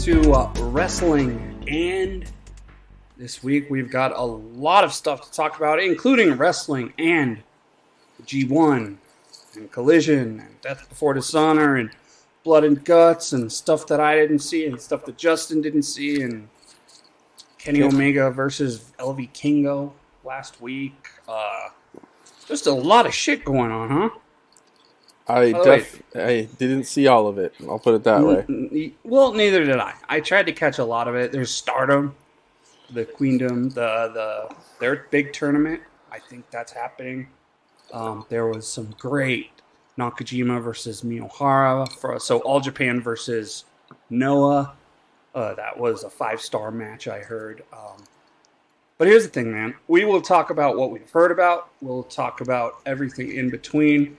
to wrestling, and this week we've got a lot of stuff to talk about, including wrestling and G1 and Collision and Death Before Dishonor and Blood and Guts and stuff that I didn't see and stuff that Justin didn't see, and Kenny Omega versus LV Kingo last week. Just a lot of shit going on, huh? I didn't see all of it. I'll put it that way. Well, neither did I. I tried to catch a lot of it. There's Stardom, the Queendom, their big tournament. I think that's happening. There was some great Nakajima versus Miyohara. So All Japan versus Noah. That was a 5-star match, I heard. But here's the thing, man. We will talk about what we've heard about. We'll talk about everything in between.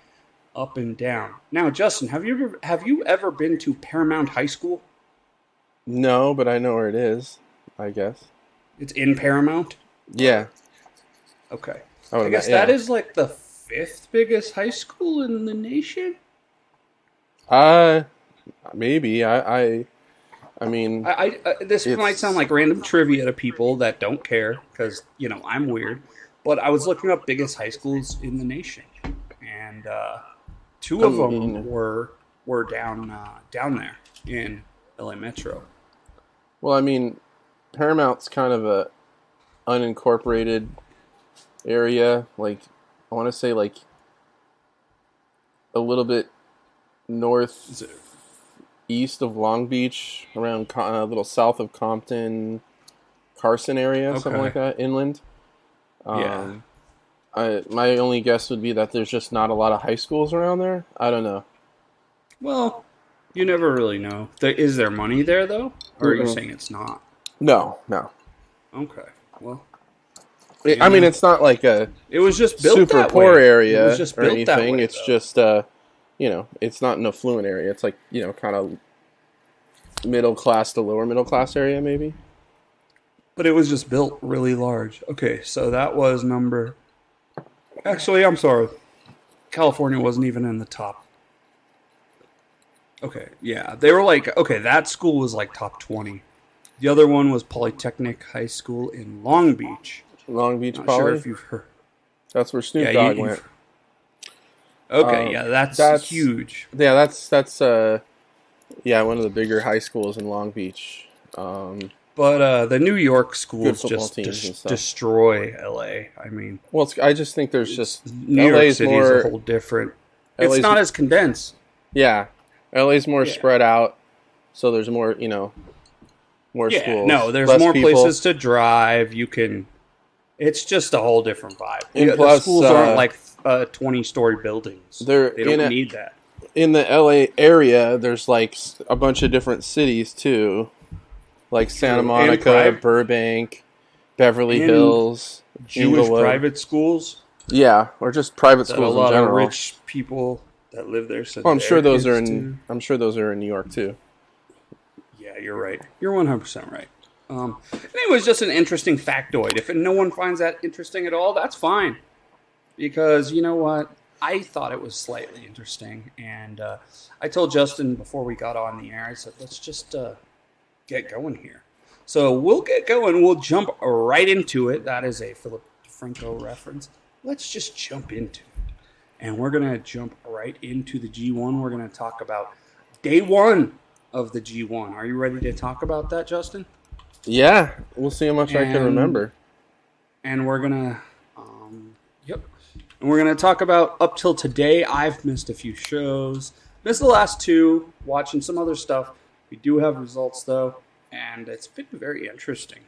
Up and down. Now, Justin, have you ever been to Paramount High School? No, but I know where it is, I guess. It's in Paramount? Yeah. Okay. I guess that is like the 5th biggest high school in the nation? Maybe. I mean... This might sound like random trivia to people that don't care, because, I'm weird. But I was looking up biggest high schools in the nation. And, 2 of them were down there in LA Metro. Well, I mean, Paramount's kind of a unincorporated area. Like, I want to say, like, a little bit northeast of Long Beach, around a little south of Compton, Carson area, something like that, inland. Yeah. My only guess would be that there's just not a lot of high schools around there. I don't know. Well, you never really know. Is there money there, though? Or are you saying it's not? No. Okay. Well, I mean, it's not like a it was just built super that poor way. area It was just or built anything. that way, It's though. just, it's not an affluent area. It's like, kind of middle class to lower middle class area, maybe. But it was just built really large. Okay, so that was number... Actually, I'm sorry. California wasn't even in the top. Okay, yeah. They were like, that school was like top 20. The other one was Polytechnic High School in Long Beach. Long Beach Not Poly? sure if you've heard. That's where Snoop Dogg went. Okay, that's huge. Yeah, that's one of the bigger high schools in Long Beach. But the New York schools just teams destroy LA. I mean, well, I just think there's just New York City is a whole different. It's not as condensed. Yeah, LA's more spread out, so there's more, more Yeah, schools. no, there's less more people. places to drive. You can. It's just a whole different vibe. And The plus, schools aren't like 20-story buildings. They don't need that. In the LA area, there's like a bunch of different cities too. Like Santa Monica, Burbank, Beverly Hills, Jewish Inglewood. private schools. Yeah, or just private schools A lot in general. of rich people that live there. Well, I'm sure those are in. I'm sure those are in New York too. Yeah, you're right. You're 100% right. And it was just an interesting factoid. If no one finds that interesting at all, that's fine. Because you know what? I thought it was slightly interesting, and I told Justin before we got on the air. I said, "Let's just." Get going here. So we'll get going. We'll jump right into it. That is a Philip DeFranco reference. Let's just jump into it. And we're going to jump right into the G1. We're going to talk about day 1 of the G1. Are you ready to talk about that, Justin? Yeah. We'll see how much I can remember. And we're going to... And we're going to talk about up till today. I've missed a few shows. Missed the last 2. Watching some other stuff. We do have results, though, and it's been very interesting.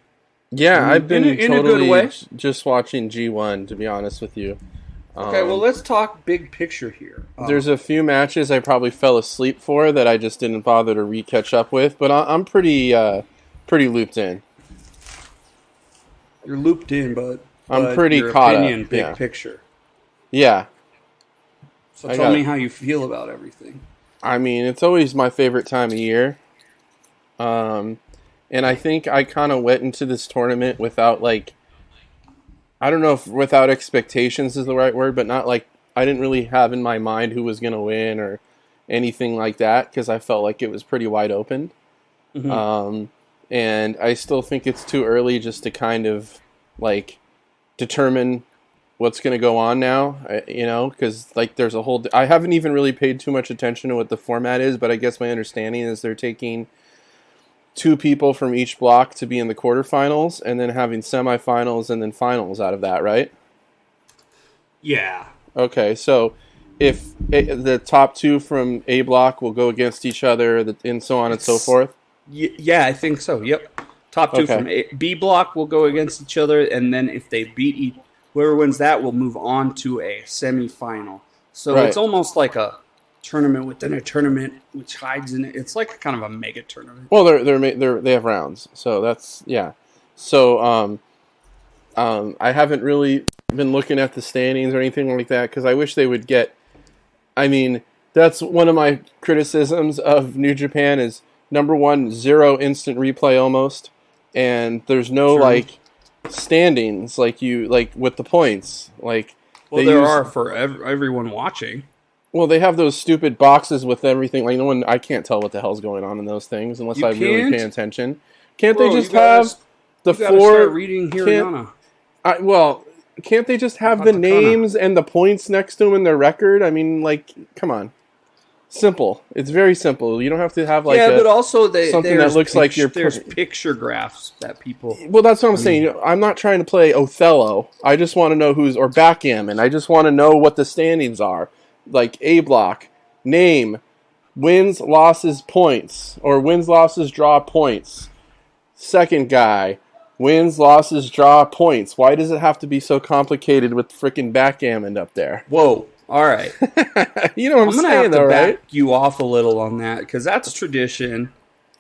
Yeah, I've been in totally a good way. Just watching G1, to be honest with you. Okay, well, let's talk big picture here. There's a few matches I probably fell asleep for that I just didn't bother to catch up with, but I'm pretty looped in. You're looped in, but I'm pretty your caught opinion, up. big picture. Yeah. So tell me how you feel about everything. I mean, it's always my favorite time of year. And I think I kind of went into this tournament without, like, I don't know if without expectations is the right word, but not like, I didn't really have in my mind who was going to win or anything like that, because I felt like it was pretty wide open. And I still think it's too early just to kind of like determine what's going to go on now, because like there's a whole. I haven't even really paid too much attention to what the format is, but I guess my understanding is they're taking 2 people from each block to be in the quarterfinals, and then having semifinals and then finals out of that, right? Yeah. Okay, so if the top 2 from A block will go against each other, and so on and so forth. Yeah, I think so. Yep. Top 2 from B block will go against each other, and then if they beat whoever wins that will move on to a semifinal. So it's almost like a tournament within a tournament, which hides in it. It's like kind of a mega tournament. Well, they have rounds, so that's So I haven't really been looking at the standings or anything like that because I wish they would get. I mean, that's one of my criticisms of New Japan is number 1, 0 instant replay almost, and there's no like standings like with the points like. Well, there are for everyone watching. Well, they have those stupid boxes with everything. Like I can't tell what the hell's going on in those things unless I really pay attention. Can't they just have the 4 reading Hiragana? Can't they just have the names and the points next to them in their record? I mean, like, come on. Simple. It's very simple. You don't have to have but also something that looks like there's picture graphs that people. Well, that's what I'm saying. I'm not trying to play Othello. I just want to know or backgammon. I just want to know what the standings are. Like A block, name, wins, losses, points, or wins, losses, draw, points. Second guy, wins, losses, draw, points. Why does it have to be so complicated with freaking backgammon up there? Whoa. All right. You know what I'm saying, have to right? back you off a little on that because that's tradition.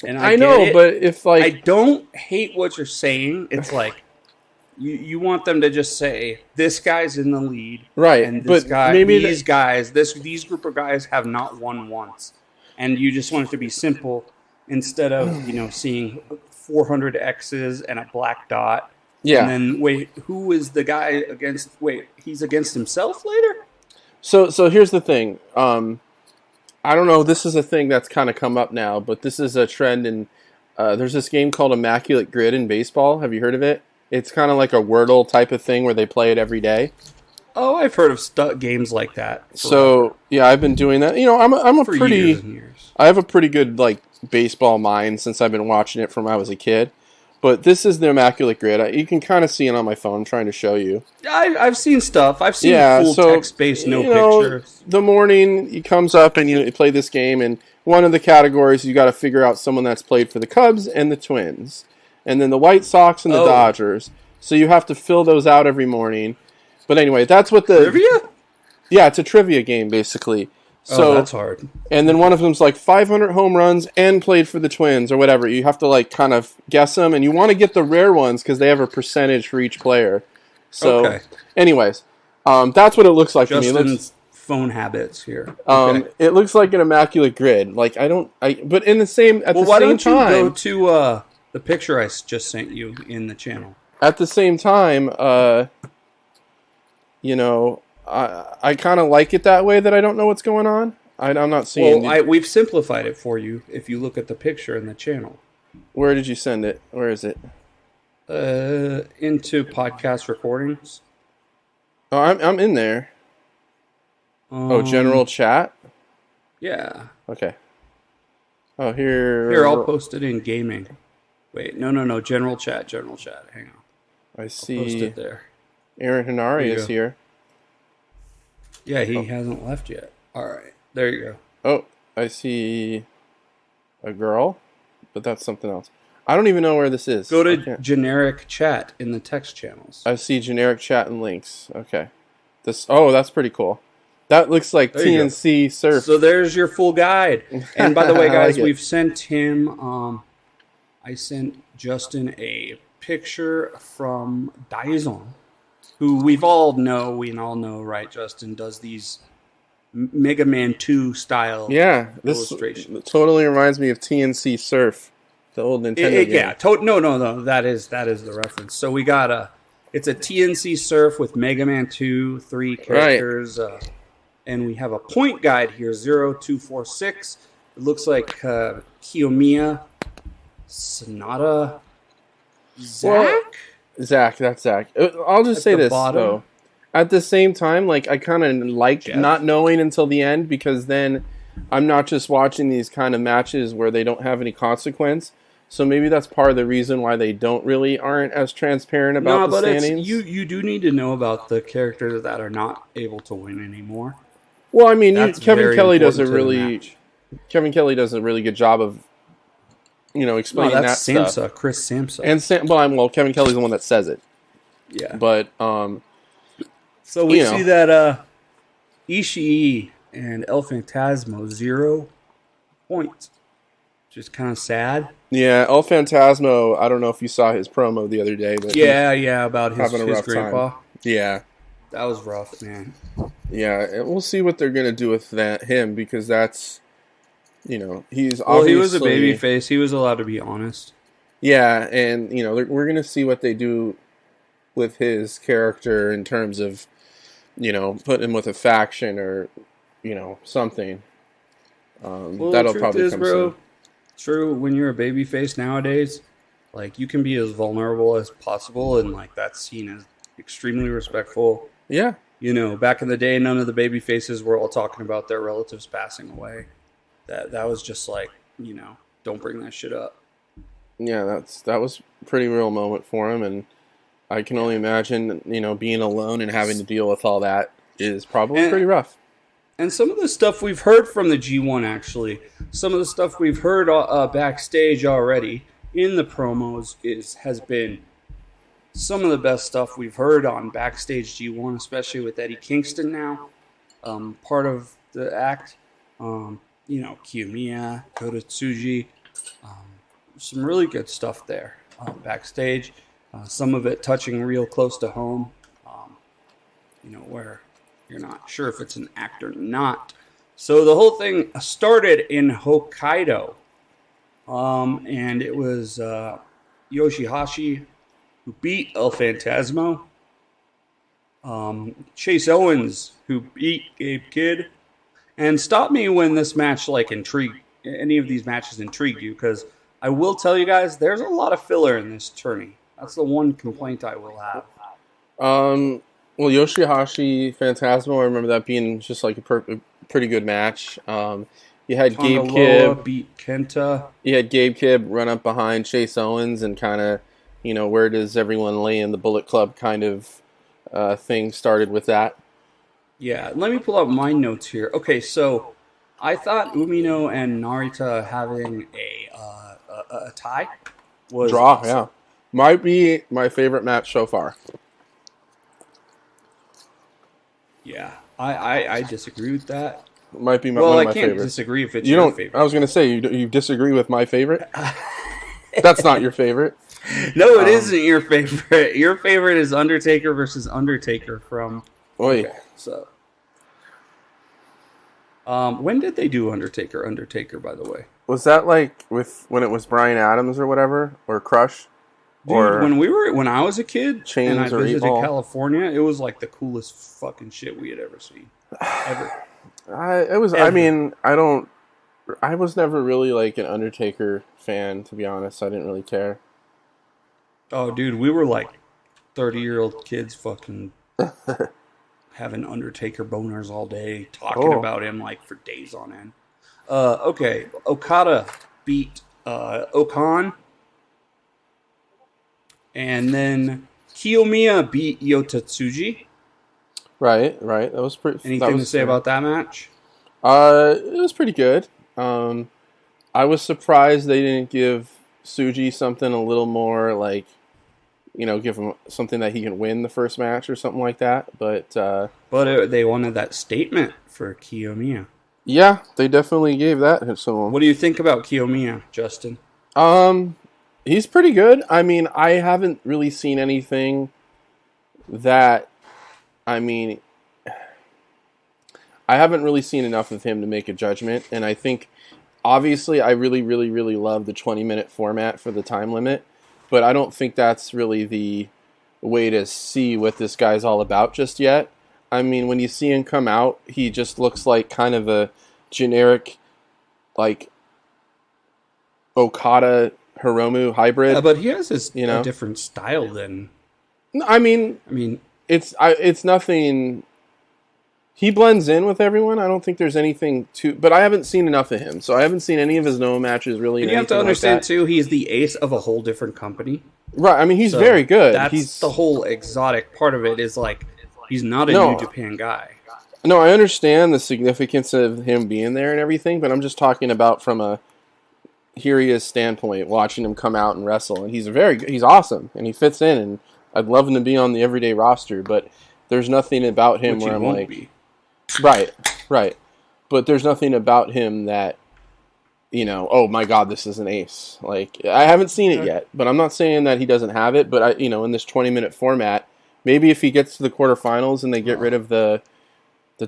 And I know, but if like I don't hate what you're saying, it's like you want them to just say this guy's in the lead, right? And this guy, these group of guys have not won once, and you just want it to be simple instead of seeing 400 X's and a black dot. Yeah. And then wait, who is the guy against? Wait, he's against himself later. So here's the thing. I don't know. This is a thing that's kind of come up now, but this is a trend. And there's this game called Immaculate Grid in baseball. Have you heard of it? It's kind of like a Wordle type of thing where they play it every day. Oh, I've heard of games like that. So yeah, I've been doing that. Years and years. I have a pretty good like baseball mind since I've been watching it from when I was a kid. But this is the Immaculate Grid. You can kind of see it on my phone. I'm trying to show you. I've seen stuff. I've seen full text-based, no pictures. The morning, he comes up and you play this game, and one of the categories, you got to figure out someone that's played for the Cubs and the Twins. And then the White Sox and the Dodgers. So you have to fill those out every morning. But anyway, that's what the... Trivia? Yeah, it's a trivia game, basically. So, that's hard. And then one of them's like 500 home runs and played for the Twins or whatever. You have to like kind of guess them, and you want to get the rare ones because they have a percentage for each player. So, anyways, that's what it looks like to me. Justin's phone habits here. It looks like an Immaculate Grid. Like but in the same at the same time. Why don't you go to the picture I just sent you in the channel? At the same time, I kind of like it that way that I don't know what's going on. I'm not seeing... Well, we've simplified it for you if you look at the picture in the channel. Where did you send it? Where is it? Into podcast recordings. Oh, I'm in there. General chat? Yeah. Okay. Oh, here... Here, I'll post it in gaming. Wait, no. General chat. Hang on. I see... I'll post it there. Aaron Hinari is here. Yeah, he hasn't left yet. All right. There you go. Oh, I see a girl, but that's something else. I don't even know where this is. Go to generic chat in the text channels. I see generic chat and links. Okay. That's pretty cool. That looks like TNC Surf. So there's your full guide. And by the way, guys, we've sent him... I sent Justin a picture from Daizon, who we all know, right? Justin does these Mega Man 2 style illustrations. This totally reminds me of TNC Surf, the old Nintendo game. Yeah, no, that is the reference. So we got it's a TNC Surf with Mega Man 2, 3 characters, and we have a point guide here, 0246. It looks like Kiyomiya Sonata, Zach. Well, Zach, that's Zach. I'll just At say the this bottom? though. At the same time, like I kind of liked Jeff? not knowing until the end, because then I'm not just watching these kind of matches where they don't have any consequence. So maybe that's part of the reason why they aren't as transparent about No, the but standings. you do need to know about the characters that are not able to win anymore. Well, I mean, That's Kevin very Kelly does important to the match. Kevin Kelly does a really good job of No, explaining that's that Samsa, stuff. Chris Samsa. And well, Kevin Kelly's the one that says it. Yeah. But So we you know. see that Ishii and El Phantasmo 0 points. Which is kind of sad. Yeah, El Phantasmo, I don't know if you saw his promo the other day, but Yeah, about having a his rough grandpa. time. Yeah. That was rough, man. Yeah, and we'll see what they're going to do with him, because that's, he's Well, obviously... he was a baby face. He was allowed to be honest. Yeah, and, we're going to see what they do with his character in terms of, putting him with a faction or, something. Well, That'll the truth probably is, come bro, soon. true, when you're a baby face nowadays, like, you can be as vulnerable as possible, and, like, that's seen as extremely respectful. Yeah. Back in the day, none of the baby faces were all talking about their relatives passing away. That was just like, don't bring that shit up. Yeah, that was a pretty real moment for him, and I can only imagine, being alone and having to deal with all that is probably pretty rough. And some of the stuff we've heard from the G1, actually, some of the stuff we've heard backstage already in the promos has been some of the best stuff we've heard on backstage G1, especially with Eddie Kingston now, part of the act. Kiyomiya, Kota Tsuji, some really good stuff there backstage. Some of it touching real close to home, where you're not sure if it's an act or not. So the whole thing started in Hokkaido, and it was Yoshihashi who beat El Phantasmo, Chase Owens who beat Gabe Kidd. And stop me when this match any of these matches intrigue you, because I will tell you guys, there's a lot of filler in this tourney. That's the one complaint I will have. Well, Yoshihashi Phantasmo, I remember that being just like a pretty good match. You had Gabe Kidd beat Kenta. You had Gabe Kidd run up behind Chase Owens and kind of, where does everyone lay in the Bullet Club kind of thing started with that. Yeah, let me pull up my notes here. Okay, so I thought Umino and Narita having a tie was draw. awesome. Yeah, might be my favorite match so far. Yeah, I disagree with that. Might be one Well, of I my can't favorites. disagree if it's You your don't. favorite. I was going to say you disagree with my favorite. That's not your favorite. No, it isn't your favorite. Your favorite is Undertaker versus Undertaker from. Oi. Okay, so. When did they do Undertaker, by the way? Was that like when it was Bryan Adams or whatever, or Crush? Dude, when I was a kid Chains and I or visited 8-Ball? California, it was like the coolest fucking shit we had ever seen. Ever. I was never really like an Undertaker fan, to be honest. I didn't really care. Oh, dude, we were like 30-year-old kids fucking having Undertaker boners all day, talking about him like for days on end. Okay, Okada beat Okan. And then Kiyomiya beat Yota Tsuji. Right. That was pretty. Anything to say about that match? It was pretty good. I was surprised they didn't give Tsuji something a little more like, give him something that he can win the first match or something like that. But they wanted that statement for Kiyomiya. Yeah, they definitely gave that to him. What do you think about Kiyomiya, Justin? He's pretty good. I mean, I haven't really seen anything that, I haven't really seen enough of him to make a judgment. And I think, obviously, I really, really, really love the 20-minute format for the time limit. But I don't think that's really the way to see what this guy's all about just yet. I mean, when you see him come out, he just looks like kind of a generic, like, Okada Hiromu hybrid. Yeah, but he has a You know, different style than. I mean, I mean, it's nothing. He blends in with everyone. I don't think there's anything too. But I haven't seen enough of him, so I haven't seen any of his Noah matches really. and Or you have to anything understand like that. too. He's the ace of a whole different company. Right. I mean, he's So very good. That's He's the whole exotic part of it. Is like he's not a No. New Japan guy. No, I understand the significance of him being there and everything, but I'm just talking about from a here he is standpoint, watching him come out and wrestle, and he's awesome, and he fits in, and I'd love him to be on the everyday roster, but there's nothing about him Which where he I'm won't like, be. right, but there's nothing about him that, oh my god, this is an ace. Like, I haven't seen it yet, but I'm not saying that he doesn't have it, but in this 20-minute format, maybe if he gets to the quarterfinals and they get rid of the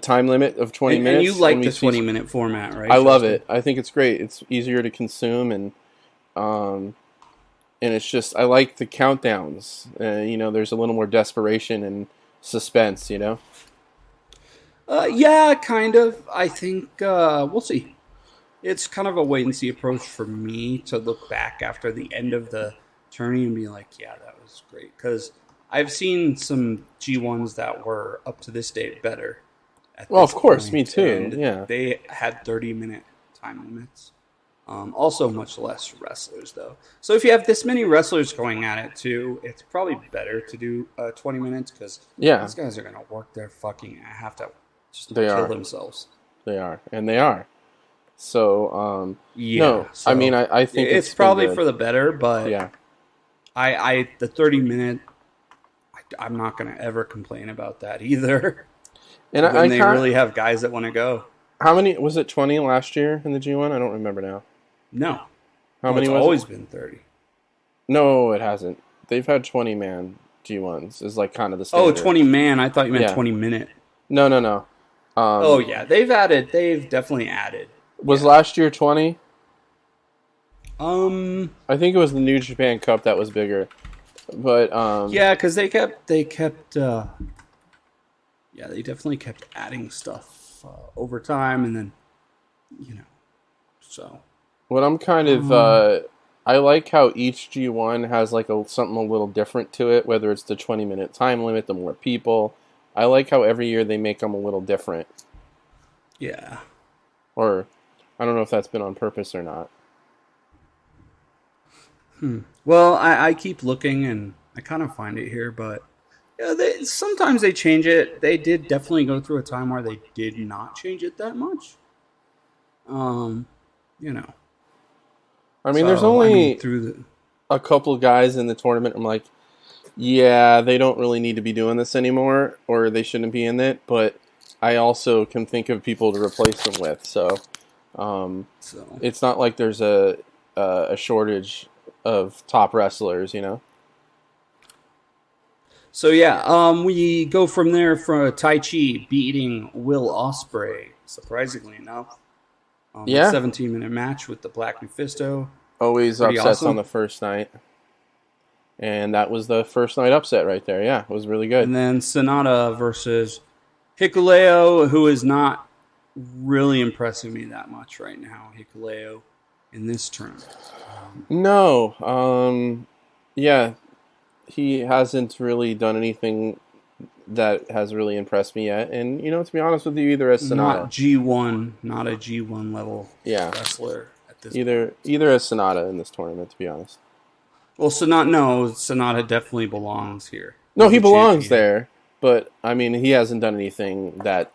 time limit of 20 minutes. And you like we the see 20-minute format, right? I love Justin? it. I think it's great. It's easier to consume, and it's just I like the countdowns. There's a little more desperation and suspense. Yeah, kind of. I think we'll see. It's kind of a wait and see approach for me to look back after the end of the tourney and be like, yeah, that was great. Because I've seen some G1s that were up to this date better. Well, of course, point, me too. and Yeah, they had 30-minute time limits. Also, much less wrestlers, though. So if you have this many wrestlers going at it, too, it's probably better to do 20 minutes because yeah, these guys are going to work their fucking have to just They kill are. themselves. they are, and they are. So, Yeah, no, so I mean, I think it's been probably good. for the better, but Yeah, the 30-minute, I'm not going to ever complain about that either. and when I they can't. really have guys that want to go. How many was it? 20 last year in the G1? I don't remember now. No, How many it's was always it? been 30. No, it hasn't. They've had 20-man G1s. Is like kind of the Oh, standard. 20 man. I thought you meant Yeah. 20-minute. No. Oh yeah, they've definitely added. Was last year 20? Um, I think it was the New Japan Cup that was bigger. But yeah, because they kept they definitely kept adding stuff over time, and then so what I'm kind of I like how each G1 has like something a little different to it, whether it's the 20-minute time limit, the more people. I like how every year they make them a little different. yeah. Or I don't know if that's been on purpose or not. Well, I keep looking and I kind of find it here, but sometimes they change it. They did definitely go through a time where they did not change it that much. I mean, there's only through the a couple guys in the tournament. I'm like, yeah, they don't really need to be doing this anymore, or they shouldn't be in it. But I also can think of people to replace them with. So it's not like there's a shortage of top wrestlers, So yeah, we go from there for Tai Chi beating Will Ospreay, surprisingly enough. Yeah. 17-minute match with the Black Mephisto. Always Pretty upsets awesome. on the first night. And that was the first night upset right there. Yeah, it was really good. And then Sonata versus Hikuleo, who is not really impressing me that much right now. Hikuleo in this tournament. No. Yeah, he hasn't really done anything that has really impressed me yet. And, to be honest with you, either as Sonata. Not a G1 level Yeah. wrestler at this Either as Sonata in this tournament, to be honest. Well, Sonata definitely belongs here. No, He's he a belongs champion. there. But, I mean, he hasn't done anything that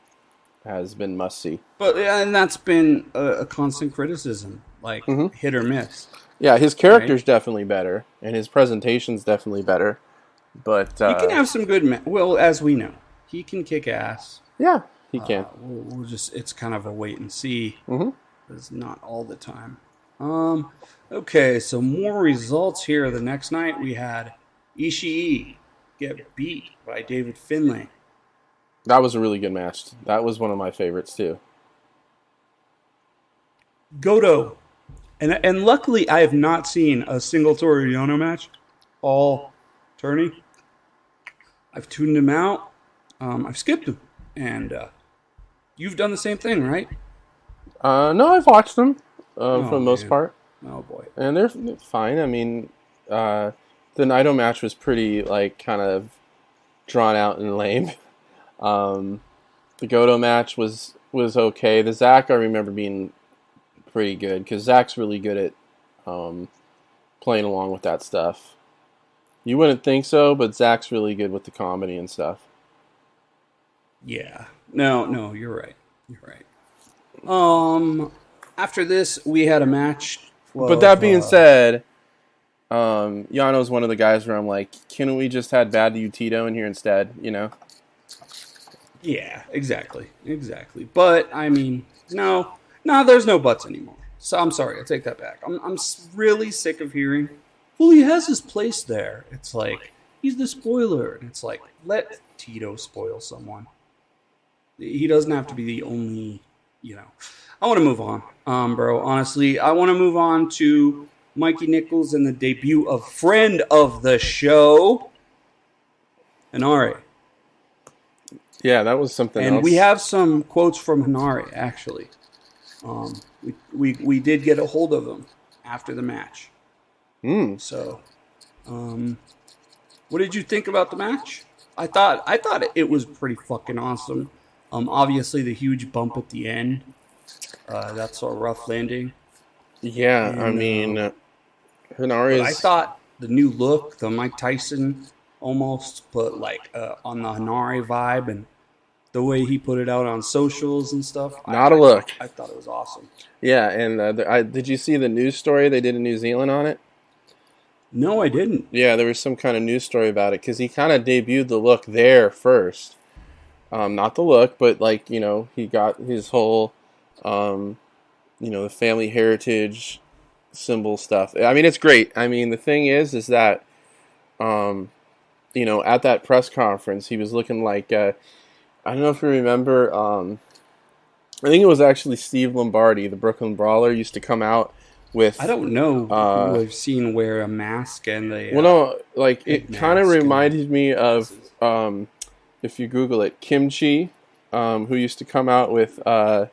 has been must-see. But and that's been a constant criticism, like hit or miss. Yeah, his character's definitely better, and his presentation's definitely better. But He can have some good. Well, as we know, he can kick ass. yeah, he can. We'll just it's kind of a wait and see. Mhm. It's not all the time. Okay, so more results here. The next night we had Ishii get beat by David Finlay. That was a really good match. That was one of my favorites too. Goto. And luckily, I have not seen a single Toru Yano match all tourney. I've tuned him out. I've skipped him. And you've done the same thing, right? No, I've watched them for the most part. Oh boy. And they're fine. I mean, the Naito match was pretty, like, kind of drawn out and lame. The Goto match was okay. The Zack, I remember being pretty good, because Zack's really good at playing along with that stuff. You wouldn't think so, but Zack's really good with the comedy and stuff. Yeah. No, you're right. You're right. After this, we had a match. But that being said, Yano's one of the guys where I'm like, can we just had Bad Tito in here instead, you know? Yeah, exactly. But, I mean, no, there's no buts anymore. So I'm sorry, I take that back. I'm really sick of hearing, well, he has his place there. It's like, he's the spoiler. And it's like, let Tito spoil someone. He doesn't have to be the only, you know. I want to move on, bro. Honestly, I want to move on to Mikey Nichols and the debut of friend of the show, Hanare. Yeah, that was something else. And we have some quotes from Hanare, actually. We did get a hold of them after the match. So, what did you think about the match? I thought it was pretty fucking awesome. Obviously, the huge bump at the end. That's a rough landing. Yeah, and, I mean, Hanare is... I thought the new look, the Mike Tyson almost, but like on the Hanare vibe, and the way he put it out on socials and stuff. Not a look. I thought it was awesome. Yeah, and did you see the news story they did in New Zealand on it? No, I didn't. Yeah, there was some kind of news story about it, because he kind of debuted the look there first. Not the look, but, like, you know, he got his whole, you know, the family heritage symbol stuff. I mean, it's great. I mean, the thing is that, you know, at that press conference, he was looking like, I don't know if you remember, I think it was actually Steve Lombardi, the Brooklyn Brawler, used to come out with... I don't know who I've seen wear a mask and they... well, no, like, it kind of reminded me of, if you Google it, Kimchi, who used to come out with... don't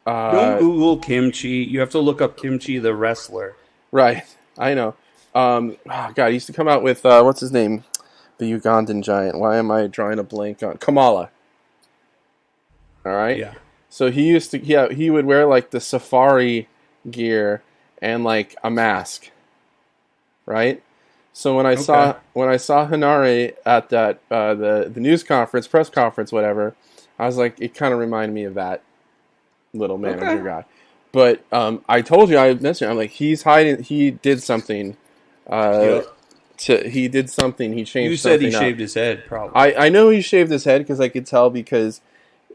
Google Kimchi. You have to look up Kimchi the wrestler. Right, I know. Oh, God, he used to come out with, what's his name? The Ugandan giant. Why am I drawing a blank on... Kamala. All right? Yeah. So he used to... Yeah, he would wear, like, the safari gear and, like, a mask. Right? So when I saw Hanare at that the news conference, press conference, whatever, I was like, it kind of reminded me of that little manager guy. But I told you, I mentioned, I'm like, he's hiding. He did something. He did something. He changed. You said he something shaved up. his head, probably. I know he shaved his head because I could tell, because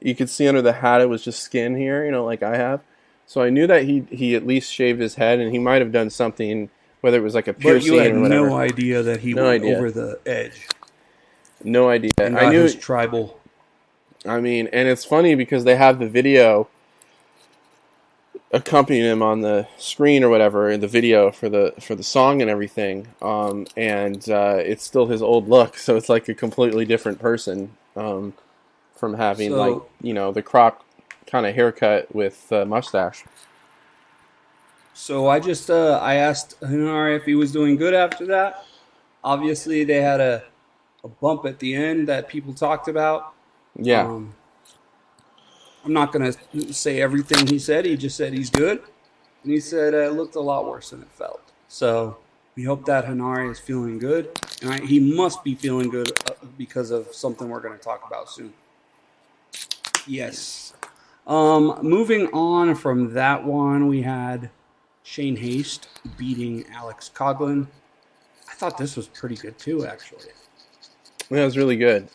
you could see under the hat it was just skin here, you know, like I have. So I knew that he at least shaved his head, and he might have done something. Whether it was like a piercing or whatever. But you had no idea that he went over the edge. No idea. And I knew his tribal. I mean, and it's funny because they have the video accompanying him on the screen or whatever in the video for the song and everything. And it's still his old look, so it's like a completely different person from having like, you know, the crop kind of haircut with mustache. So I just I asked Hanare if he was doing good after that. Obviously, they had a bump at the end that people talked about. Yeah. I'm not going to say everything he said. He just said he's good. And he said it looked a lot worse than it felt. So we hope that Hanare is feeling good. And he must be feeling good because of something we're going to talk about soon. Yes. Moving on from that one, we had Shane Haste beating Alex Coughlin. I thought this was pretty good too, actually. Yeah, it was really good.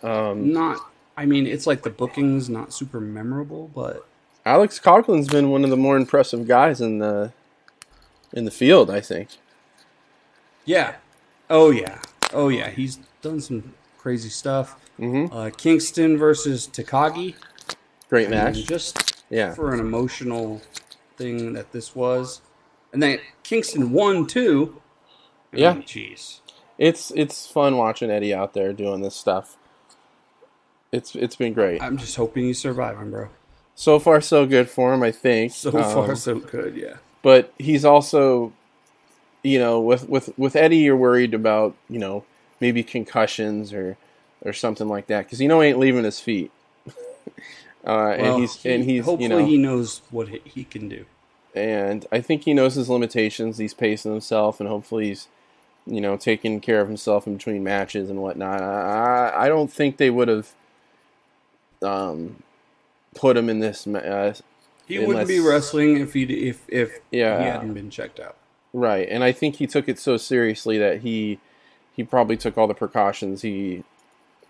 I mean, it's like the booking's not super memorable, but Alex Coughlin's been one of the more impressive guys in the field, I think. Yeah. Oh yeah. He's done some crazy stuff. Mm-hmm. Kingston versus Takagi. Great match. Just for an emotional thing that this was. And then Kingston won too. Jeez. It's fun watching Eddie out there doing this stuff. It's been great. I'm just hoping he's surviving, bro. So far, so good for him, I think. So far, so good, yeah. But he's also, with Eddie, you're worried about, maybe concussions or something like that, because he ain't leaving his feet. Well, he's hopefully he knows what he can do. And I think he knows his limitations. He's pacing himself, and hopefully he's, taking care of himself in between matches and whatnot. I don't think they would have put him in this. He wouldn't be wrestling if he hadn't been checked out. Right, and I think he took it so seriously that he probably took all the precautions he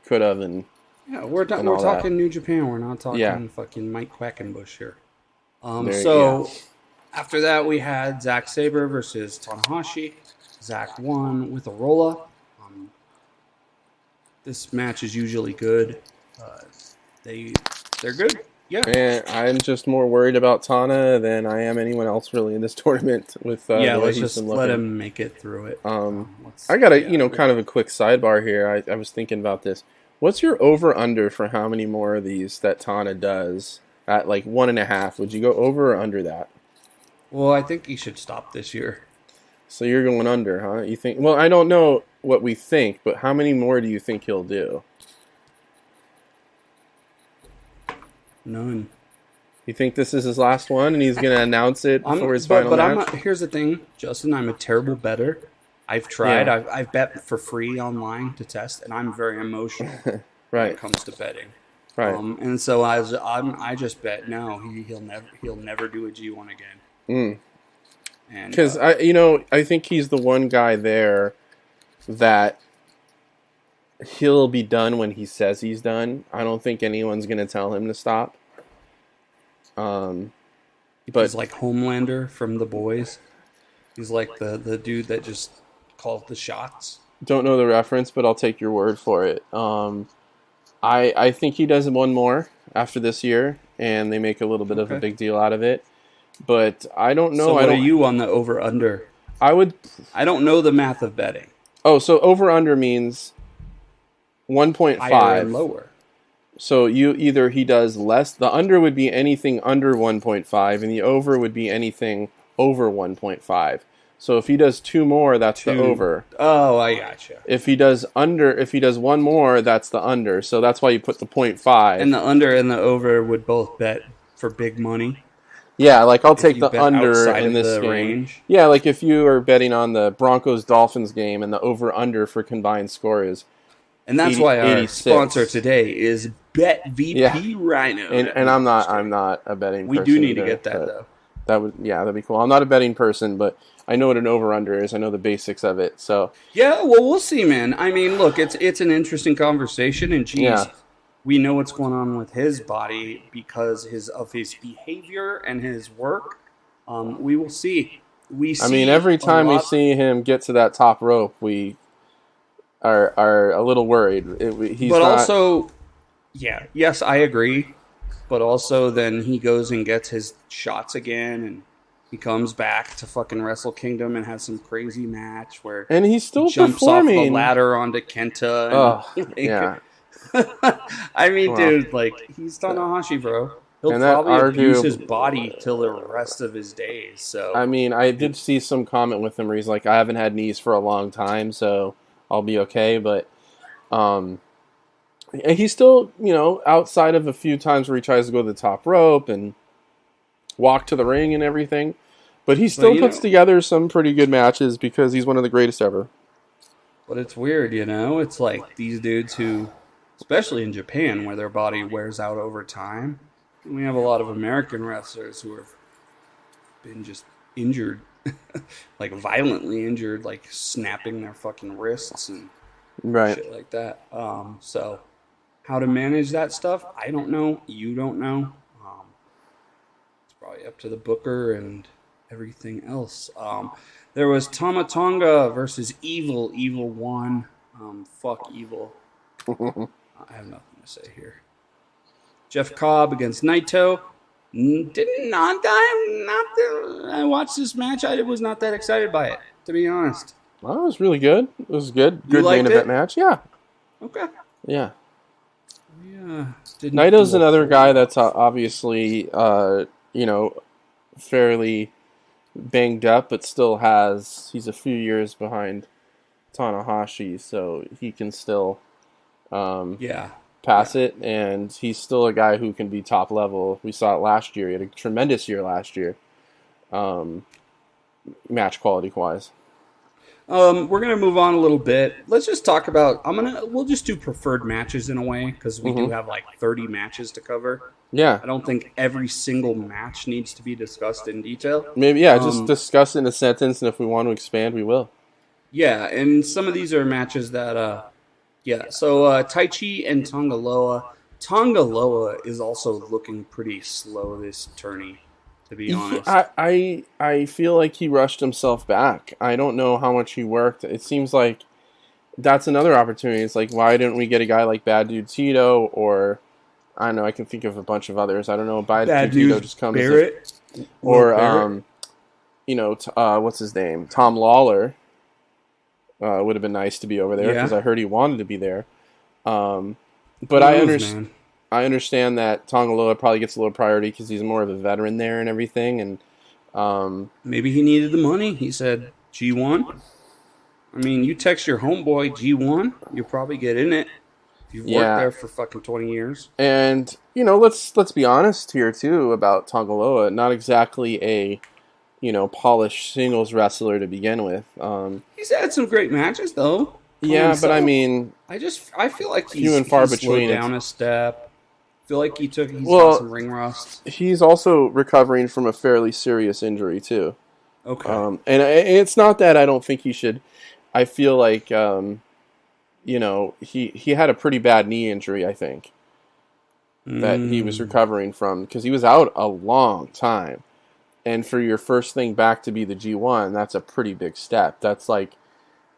could have. And we're talking New Japan. We're not talking fucking Mike Quackenbush here. After that, we had Zack Sabre versus Tanahashi. Zack won with a roll-up. This match is usually good. They're good. Yeah. And I'm just more worried about Tana than I am anyone else really in this tournament. With let's just let him make it through it. I got kind of a quick sidebar here. I was thinking about this. What's your over/under for how many more of these that Tana does at like 1.5? Would you go over or under that? Well, I think he should stop this year. So you're going under, huh? You think? Well, I don't know what we think, but how many more do you think he'll do? None. You think this is his last one, and he's going to announce it before his final match? Here's the thing, Justin. I'm a terrible bettor. I've tried. Yeah. I've bet for free online to test, and I'm very emotional when it comes to betting. Right. And so I just bet no. He'll never do a G1 again. Because I think he's the one guy there that he'll be done when he says he's done. I don't think anyone's going to tell him to stop. But he's like Homelander from The Boys. He's like the dude that just calls the shots. Don't know the reference, but I'll take your word for it. I think he does one more after this year, and they make a little bit of a big deal out of it. But I don't know. So what are you on the over-under? I don't know the math of betting. Oh, so over-under means 1.5. Higher and lower. So he does less. The under would be anything under 1.5, and the over would be anything over 1.5. So if he does 2 more, that's the over. Oh, I gotcha. If he does 1 more, that's the under. So that's why you put the 0.5. And the under and the over would both bet for big money. Yeah, like I'll take the under in this game. Range. Yeah, like if you are betting on the Broncos-Dolphins game and the over-under for combined score is and that's 80, why our 86. Sponsor today is BetVP Rhino. And I'm not a betting person. We do need to get that though. That'd be cool. I'm not a betting person, but I know what an over-under is. I know the basics of it. So yeah, well, we'll see, man. I mean, look, it's an interesting conversation, and geez, we know what's going on with his body because of his behavior and his work. We will see. I mean, every time we see him get to that top rope, we are a little worried. Yes, I agree. But also then he goes and gets his shots again, and he comes back to fucking Wrestle Kingdom and has some crazy match where he's still jumps performing. Off the ladder onto Kenta. I mean, dude, like, he's Tanahashi, bro. He'll probably abuse his body till the rest of his days. So I mean, I did see some comment with him where he's like, I haven't had knees for a long time, so I'll be okay. But he's still, outside of a few times where he tries to go to the top rope and walk to the ring and everything. But he still puts together some pretty good matches because he's one of the greatest ever. But it's weird, It's like these dudes who, especially in Japan, where their body wears out over time. We have a lot of American wrestlers who have been just injured, like violently injured, like snapping their fucking wrists and shit like that. So how to manage that stuff, I don't know. You don't know. It's probably up to the booker and everything else. There was Tama Tonga versus Evil. Evil won. Fuck Evil. I have nothing to say here. Jeff Cobb against Naito. I watched this match. I was not that excited by it, to be honest. Well, it was really good. It was good. Good main event match. Yeah. Okay. Yeah. Naito's another guy that's obviously, fairly banged up, but still he's a few years behind Tanahashi, so he can still Yeah. pass Yeah. it, and he's still a guy who can be top level. We saw it last year. He had a tremendous year last year, match quality wise. We're gonna move on a little bit. Let's just talk about. We'll just do preferred matches in a way because we do Mm-hmm. have like 30 matches to cover. Yeah, I don't think every single match needs to be discussed in detail. maybe just discuss in a sentence, and if we want to expand, we will. Yeah, and some of these are matches that yeah. So Tai Chi and Tongaloa. Tongaloa is also looking pretty slow this tourney, to be honest. I feel like he rushed himself back. I don't know how much he worked. It seems like that's another opportunity. It's like, why didn't we get a guy like Bad Dude Tito, or I don't know, I can think of a bunch of others. I don't know, Bad Dude Tito just comes Barrett or Barrett. what's his name? Tom Lawler would have been nice to be over there because Yeah. I heard he wanted to be there. But Who I knows, understand. man? I understand that Tongaloa probably gets a little priority because he's more of a veteran there and everything. And Maybe he needed the money. He said G1. I mean, you text your homeboy G1, you'll probably get in it. If you've worked yeah, there for fucking 20 years. and let's be honest here too about Tongaloa. Not exactly a polished singles wrestler to begin with. He's had some great matches though. Yeah, but I mean, I feel like few and far he's between. slowed down a step. I feel like he's Well, got some ring rust. he's also recovering from a fairly serious injury too. Okay. And it's not that I don't think he should. I feel like he had a pretty bad knee injury. I think that he was recovering from because he was out a long time. And for your first thing back to be the G1, that's a pretty big step. That's like,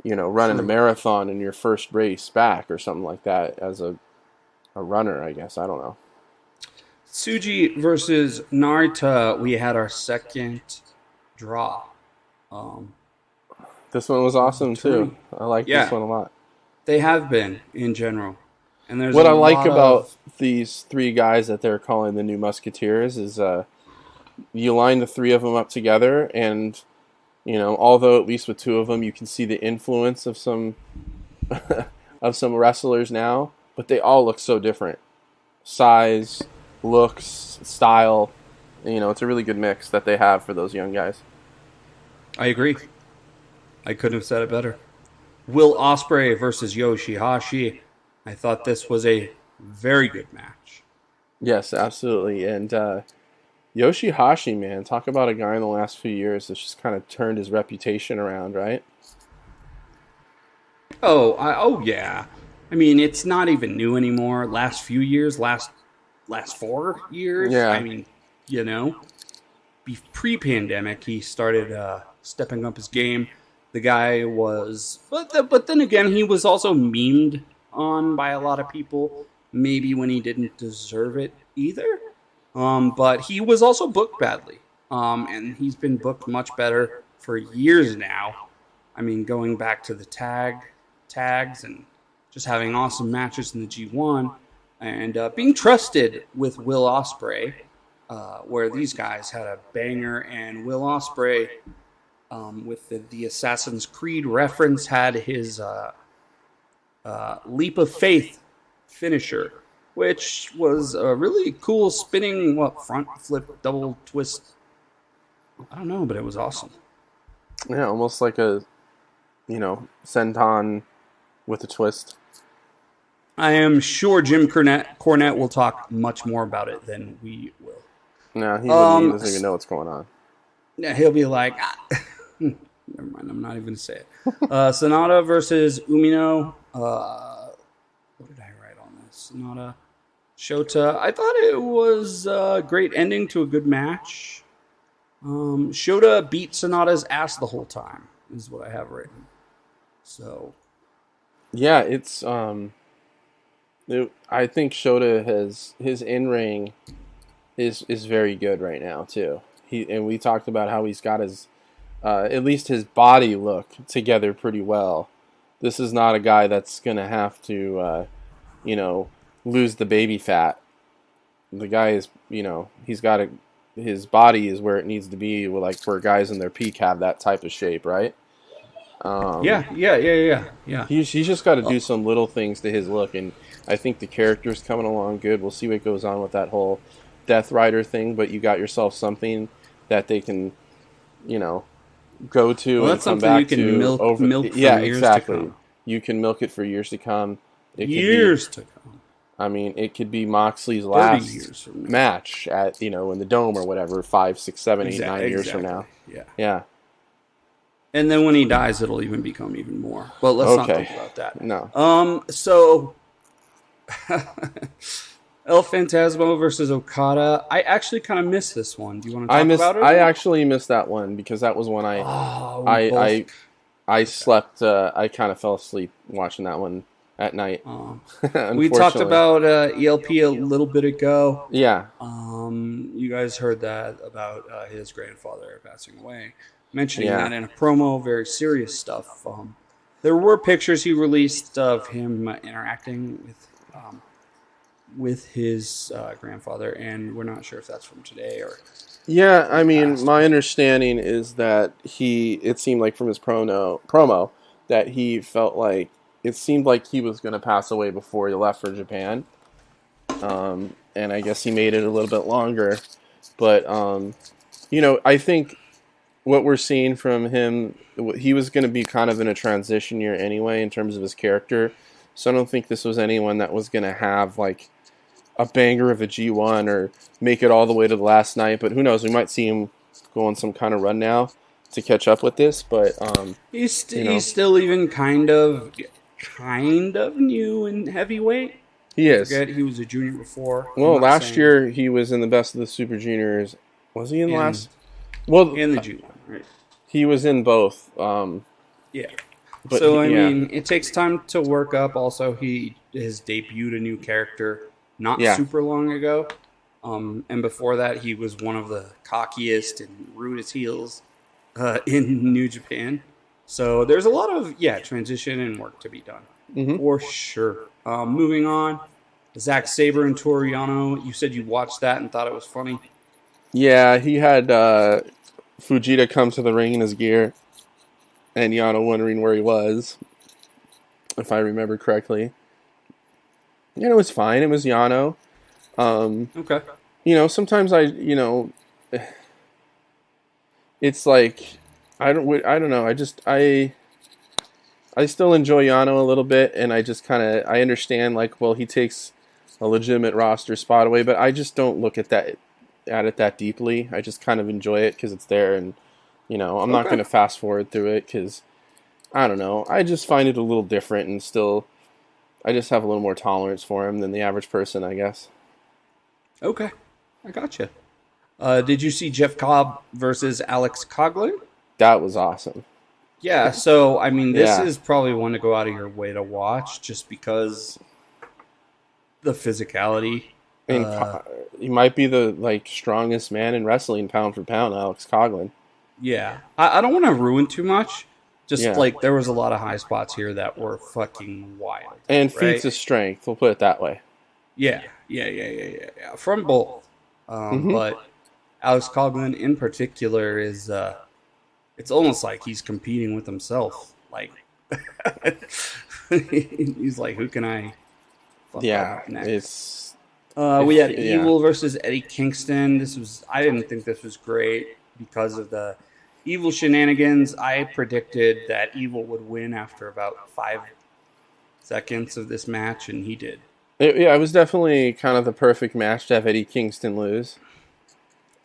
running a marathon in your first race back or something like that as a runner, I guess. I don't know. Tsuji versus Narita, we had our second draw. This one was awesome too. I like Yeah. this one a lot. They have been in general. And there's What a I like lot about of, these three guys that they're calling the New Musketeers is you line the three of them up together, and although at least with two of them you can see the influence of some of some wrestlers now, but they all look so different. Size, looks, style. It's a really good mix that they have for those young guys. I agree. I couldn't have said it better. Will Ospreay versus Yoshihashi. I thought this was a very good match. Yes, absolutely. And Yoshihashi, man, talk about a guy in the last few years that's just kind of turned his reputation around, right? Oh yeah. I mean, it's not even new anymore. Last few years, last 4 years. Yeah. I mean, pre-pandemic, he started stepping up his game. The guy was, but then again, he was also memed on by a lot of people. Maybe when he didn't deserve it either. But he was also booked badly. And he's been booked much better for years now. I mean, going back to the tags and just having awesome matches in the G1 and being trusted with Will Ospreay, where these guys had a banger, and Will Ospreay, with the Assassin's Creed reference, had his Leap of Faith finisher, which was a really cool spinning front flip double twist. I don't know, but it was awesome. Yeah, almost like a senton with a twist. I am sure Jim Cornette will talk much more about it than we will. No, he doesn't even know what's going on. Yeah, he'll be like, never mind, I'm not even going to say it. Sonata versus Umino. What did I write on this? Sonata, Shota. I thought it was a great ending to a good match. Shota beat Sonata's ass the whole time, is what I have written. So, yeah, it's I think Shota his in-ring is very good right now too. We talked about how he's got his at least his body look together pretty well. This is not a guy that's gonna have to lose the baby fat. The guy is he's got a his body is where it needs to be, like where guys in their peak have that type of shape, right? Yeah. He's just got to do some little things to his look, and I think the character's coming along good. We'll see what goes on with that whole Death Rider thing, but you got yourself something that they can, go to Well, and that's come something back you can to milk over. for Yeah, years exactly. to come. You can milk it for years to come. It could Years to come. I mean, it could be Moxley's 30 last years from now. match at in the Dome or whatever, 5, 6, 7, 8, 9 years from now. Yeah. Yeah. And then when he dies, it'll even become even more. But let's not think about that. No. So El Phantasmo versus Okada. I actually kind of missed this one. Do you want to talk about it? I actually missed that one because that was one I slept. I kind of fell asleep watching that one at night. We talked about ELP a little bit ago. Yeah. You guys heard that about his grandfather passing away. Mentioning that in a promo, very serious stuff. There were pictures he released of him interacting with his grandfather, and we're not sure if that's from today or. Yeah, I mean, my understanding is that it seemed like from his promo that he felt like it seemed like he was going to pass away before he left for Japan. And I guess he made it a little bit longer. But, I think what we're seeing from him, he was going to be kind of in a transition year anyway in terms of his character. So I don't think this was anyone that was going to have, like, a banger of a G1 or make it all the way to the last night. But who knows? We might see him go on some kind of run now to catch up with this. But he's still even kind of new in heavyweight. He is. He was a junior before. Well, last year he was in the Best of the Super Juniors. Was he in the last? Well, in the G1, right? He was in both. Yeah. But so I mean, it takes time to work up. Also, he has debuted a new character not super long ago. And before that, he was one of the cockiest and rudest heels in New Japan. So there's a lot of, transition and work to be done. For sure. Moving on, Zack Sabre and Toru Yano. You said you watched that and thought it was funny. Yeah, he had Fujita come to the ring in his gear, and Yano wondering where he was, if I remember correctly. It was fine. It was Yano. Okay. Sometimes it's like I don't know. I still enjoy Yano a little bit, and I just I understand he takes a legitimate roster spot away, but I just don't look at it that deeply. I just kind of enjoy it because it's there, and I'm not going to fast forward through it because I don't know. I just find it a little different, and still, I just have a little more tolerance for him than the average person, I guess. Okay, I gotcha. Did you see Jeff Cobb versus Alex Coughlin? That was awesome. Yeah, so, I mean, this is probably one to go out of your way to watch just because the physicality. And he might be the, strongest man in wrestling pound for pound, Alex Coughlin. Yeah. I don't want to ruin too much. Just, there was a lot of high spots here that were fucking wild. And feats of strength, we'll put it that way. Yeah. From both. But Alex Coughlin in particular is... it's almost like he's competing with himself. He's like, who can I fuck up next? We had Evil versus Eddie Kingston. I didn't think this was great because of the Evil shenanigans. I predicted that Evil would win after about 5 seconds of this match, and he did. It was definitely kind of the perfect match to have Eddie Kingston lose.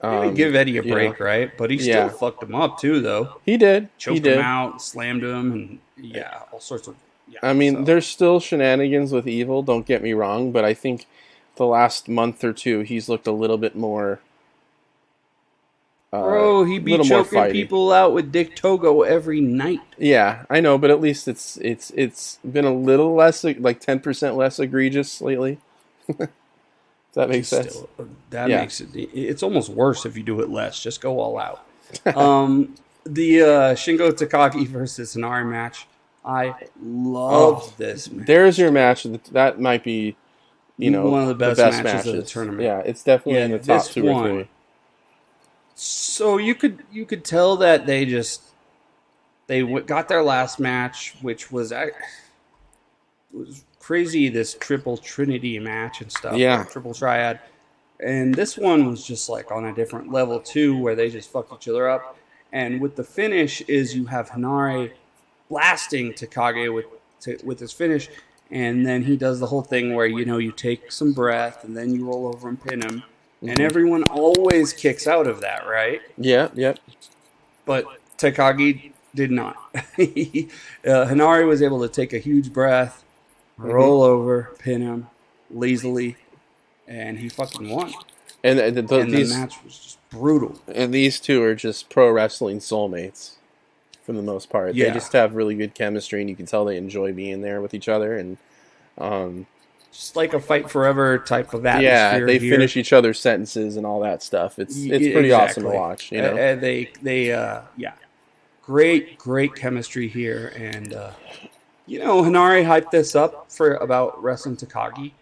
Give Eddie a break, right? But he still fucked him up, too, though. He did. Choked him out, slammed him, and, all sorts of... there's still shenanigans with Evil, don't get me wrong, but I think the last month or two, he's looked a little bit more... Bro, he be choking people out with Dick Togo every night. Yeah, I know, but at least it's been a little less, 10% less egregious lately. That makes sense. Makes it. It's almost worse if you do it less. Just go all out. The Shingo Takagi versus Sanari match. I loved this match. There's your match. That might be, one of the best matches of the tournament. Yeah, it's definitely in the top 2 or 3. So you could tell that got their last match, which was crazy. This triple trinity match and stuff, Yeah. triple triad, and this one was just like on a different level too, where they just fucked each other up. And with the finish is you have Hanare blasting Takagi with his finish, and then he does the whole thing where you take some breath and then you roll over and pin him, and everyone always kicks out of that, right? Yeah, yeah. But Takagi did not. Hanare was able to take a huge breath, roll over, pin him lazily, and he fucking won. And The match was just brutal. And these two are just pro wrestling soulmates for the most part. Yeah. They just have really good chemistry, and you can tell they enjoy being there with each other. And just like a fight forever type of atmosphere. yeah, they here. finish each other's sentences and all that stuff. It's pretty awesome to watch. Great chemistry here, and Hanare hyped this up for about wrestling Takagi,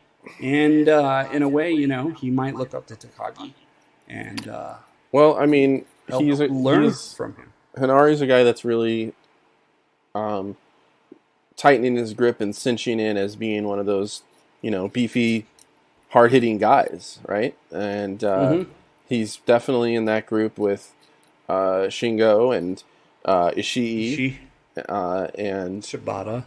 and in a way, he might look up to Takagi, and well, I mean, learn from him. Hanare's a guy that's really tightening his grip and cinching in as being one of those, beefy, hard-hitting guys, right? And he's definitely in that group with Shingo and Ishii and Shibata,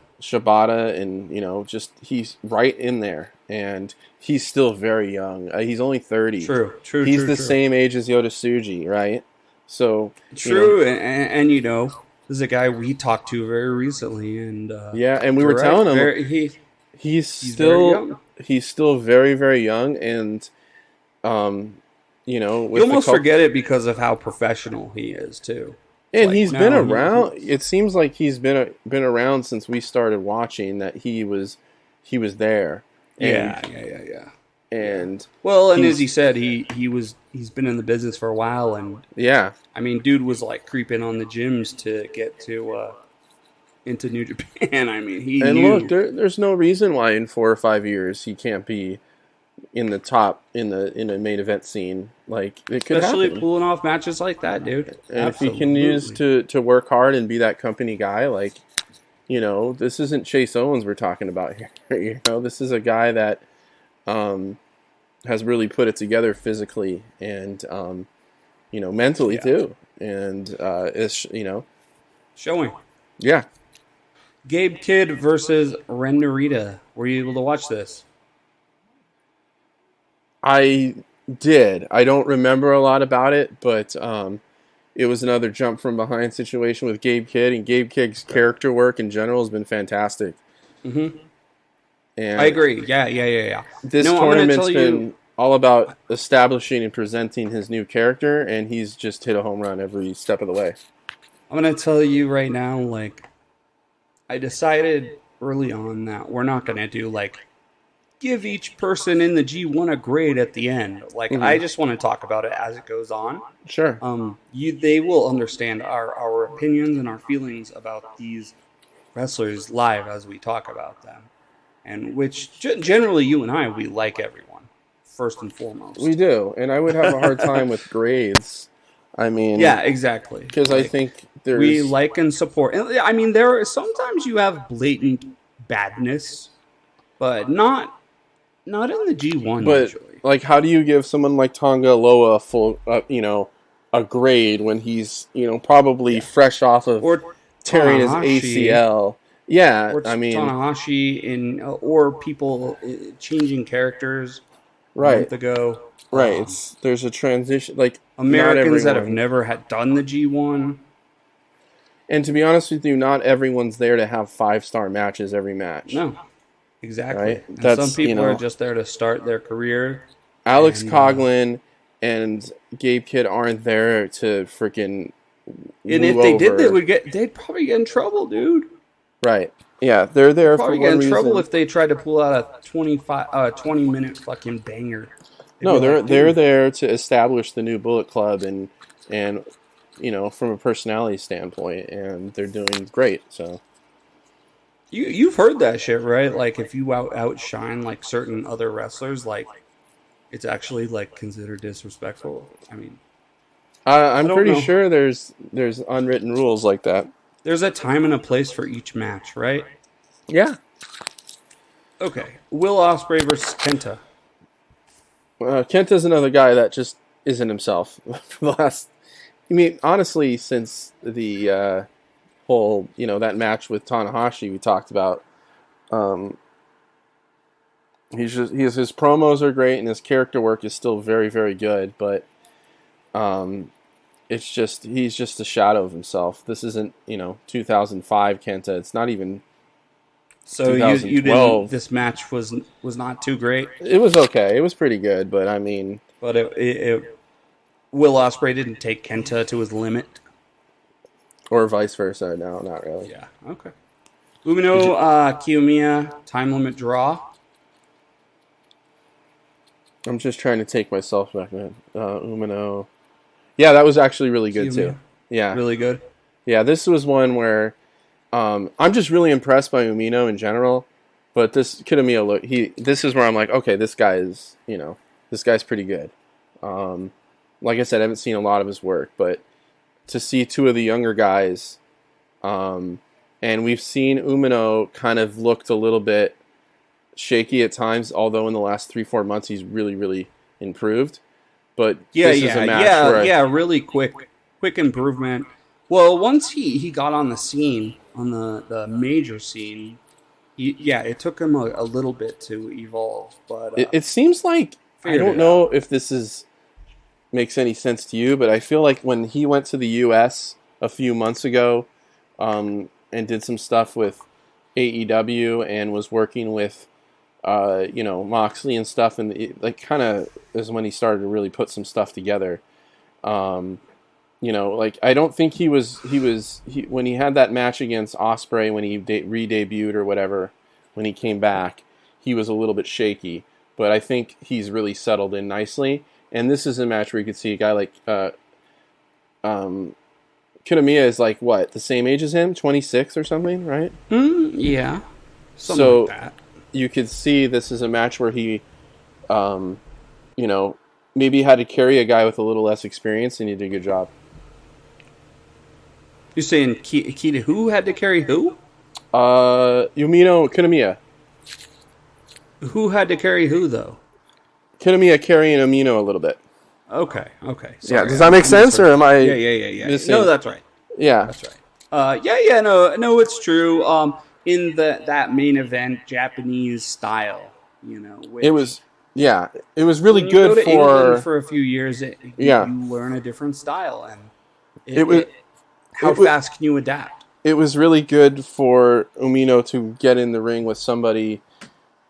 and just he's right in there, and he's still very young. He's only 30. True. He's the same age as Yota Tsuji, right? So true, and this is a guy we talked to very recently, and and we were telling him he's still very, very young, and you almost forget it because of how professional he is too. And he's been around. It seems like he's been around since we started watching. That he was there. And, Yeah. And and as he said, he's been in the business for a while, and I mean, dude was like creeping on the gyms to get to into New Japan. I mean, he knew. Look, there's no reason why in 4 or 5 years he can't be in the top in the main event scene. Like, it could especially happen. pulling off matches like that, dude. And if he can use to work hard and be that company guy, like, this isn't Chase Owens we're talking about here. This is a guy that has really put it together physically and mentally too, and is showing. Yeah. Gabe Kidd versus Ren Narita. Were you able to watch this? I did. I don't remember a lot about it, but it was another jump from behind situation with Gabe Kidd, and Gabe Kidd's character work in general has been fantastic. Mm-hmm. And I agree. Yeah. This tournament's been all about establishing and presenting his new character, and he's just hit a home run every step of the way. I'm going to tell you right now, like, I decided early on that we're not going to do, like, give each person in the G1 a grade at the end. Like, I just want to talk about it as it goes on. Sure. They will understand our opinions and our feelings about these wrestlers live as we talk about them. And which, generally, you and I, we like everyone, first and foremost. We do. And I would have a hard time with grades. I mean... Yeah, exactly. Because I think there's... We like and support. And, I mean, there are sometimes you have blatant badness, but not in the G1 but, usually. Like, how do you give someone like Tonga Loa a full, a grade when he's, probably fresh off of tearing his ACL? Yeah, or Tanahashi or people changing characters a month ago. Right, there's a transition, like Americans that have never done the G1. And to be honest with you, not everyone's there to have 5-star matches every match. No, exactly. Right? Some people are just there to start their career. Alex Coughlin and Gabe Kidd aren't there to freaking. And if they did, they'd probably get in trouble, dude. Right. Yeah, they're there probably for one reason. Get in trouble if they tried to pull out a 20-minute fucking banger. No, they're there to establish the new Bullet Club and from a personality standpoint, and they're doing great. So you've heard that shit, right? Like, if you outshine like certain other wrestlers, like, it's actually like considered disrespectful. I mean, I'm don't pretty know. sure there's unwritten rules like that. There's a time and a place for each match, right? Yeah. Okay. Will Ospreay versus Kenta. Kenta's another guy that just isn't himself for the last. I mean, honestly, since the whole that match with Tanahashi we talked about, his promos are great and his character work is still very, very good, but he's just a shadow of himself. This isn't 2005 Kenta. It's not even. So you didn't. This match was not too great. It was okay. It was pretty good, but I mean. But Will Ospreay didn't take Kenta to his limit, or vice versa. No, not really. Yeah. Okay. Umino Kiyomiya time limit draw. I'm just trying to take myself back, man. Umino. Yeah, that was actually really good Kiyomiya. too. Yeah, Really good. yeah. This was one where I'm just really impressed by Umino in general. But this Kiyomiya, this is where I'm like, okay, this guy's pretty good. Like I said, I haven't seen a lot of his work, but to see two of the younger guys, and we've seen Umino kind of looked a little bit shaky at times, although in the last 3-4 months he's really, really improved. But this is a match where really quick improvement. Well, once he got on the scene, on the major scene, it took him a little bit to evolve. But it seems like, I don't know if this makes any sense to you, but I feel like when he went to the U.S. a few months ago and did some stuff with AEW and was working with Moxley and stuff, and it kind of is when he started to really put some stuff together. I don't think he was when he had that match against Ospreay when he re-debuted or whatever, when he came back, he was a little bit shaky, but I think he's really settled in nicely. And this is a match where you could see a guy like Kiyomiya is like what, the same age as him, 26 or something, right? Yeah. Something like that. You could see this is a match where he, maybe had to carry a guy with a little less experience, and he did a good job. You're saying who had to carry who? Kiyomiya. Who had to carry who, though? Kiyomiya carrying Umino a little bit. Okay. Sorry, yeah, does that make sense, or am I? Yeah. No, that's right. Yeah, that's right. No, it's true. In that main event, Japanese style, which, it was really when you good go to for England for a few years. You learn a different style, and how fast can you adapt? It was really good for Umino to get in the ring with somebody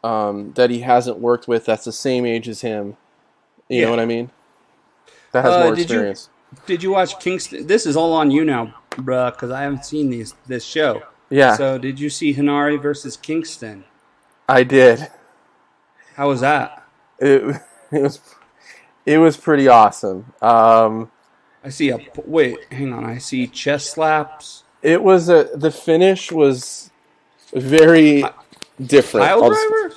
that he hasn't worked with that's the same age as him. You know what I mean? That has more experience. Did you watch Kingston? This is all on you now, bruh, because I haven't seen this show. Yeah. So did you see Hinari versus Kingston? I did. How was that? It was pretty awesome. I see hang on. I see chest slaps. It was the finish was very different. Pile driver?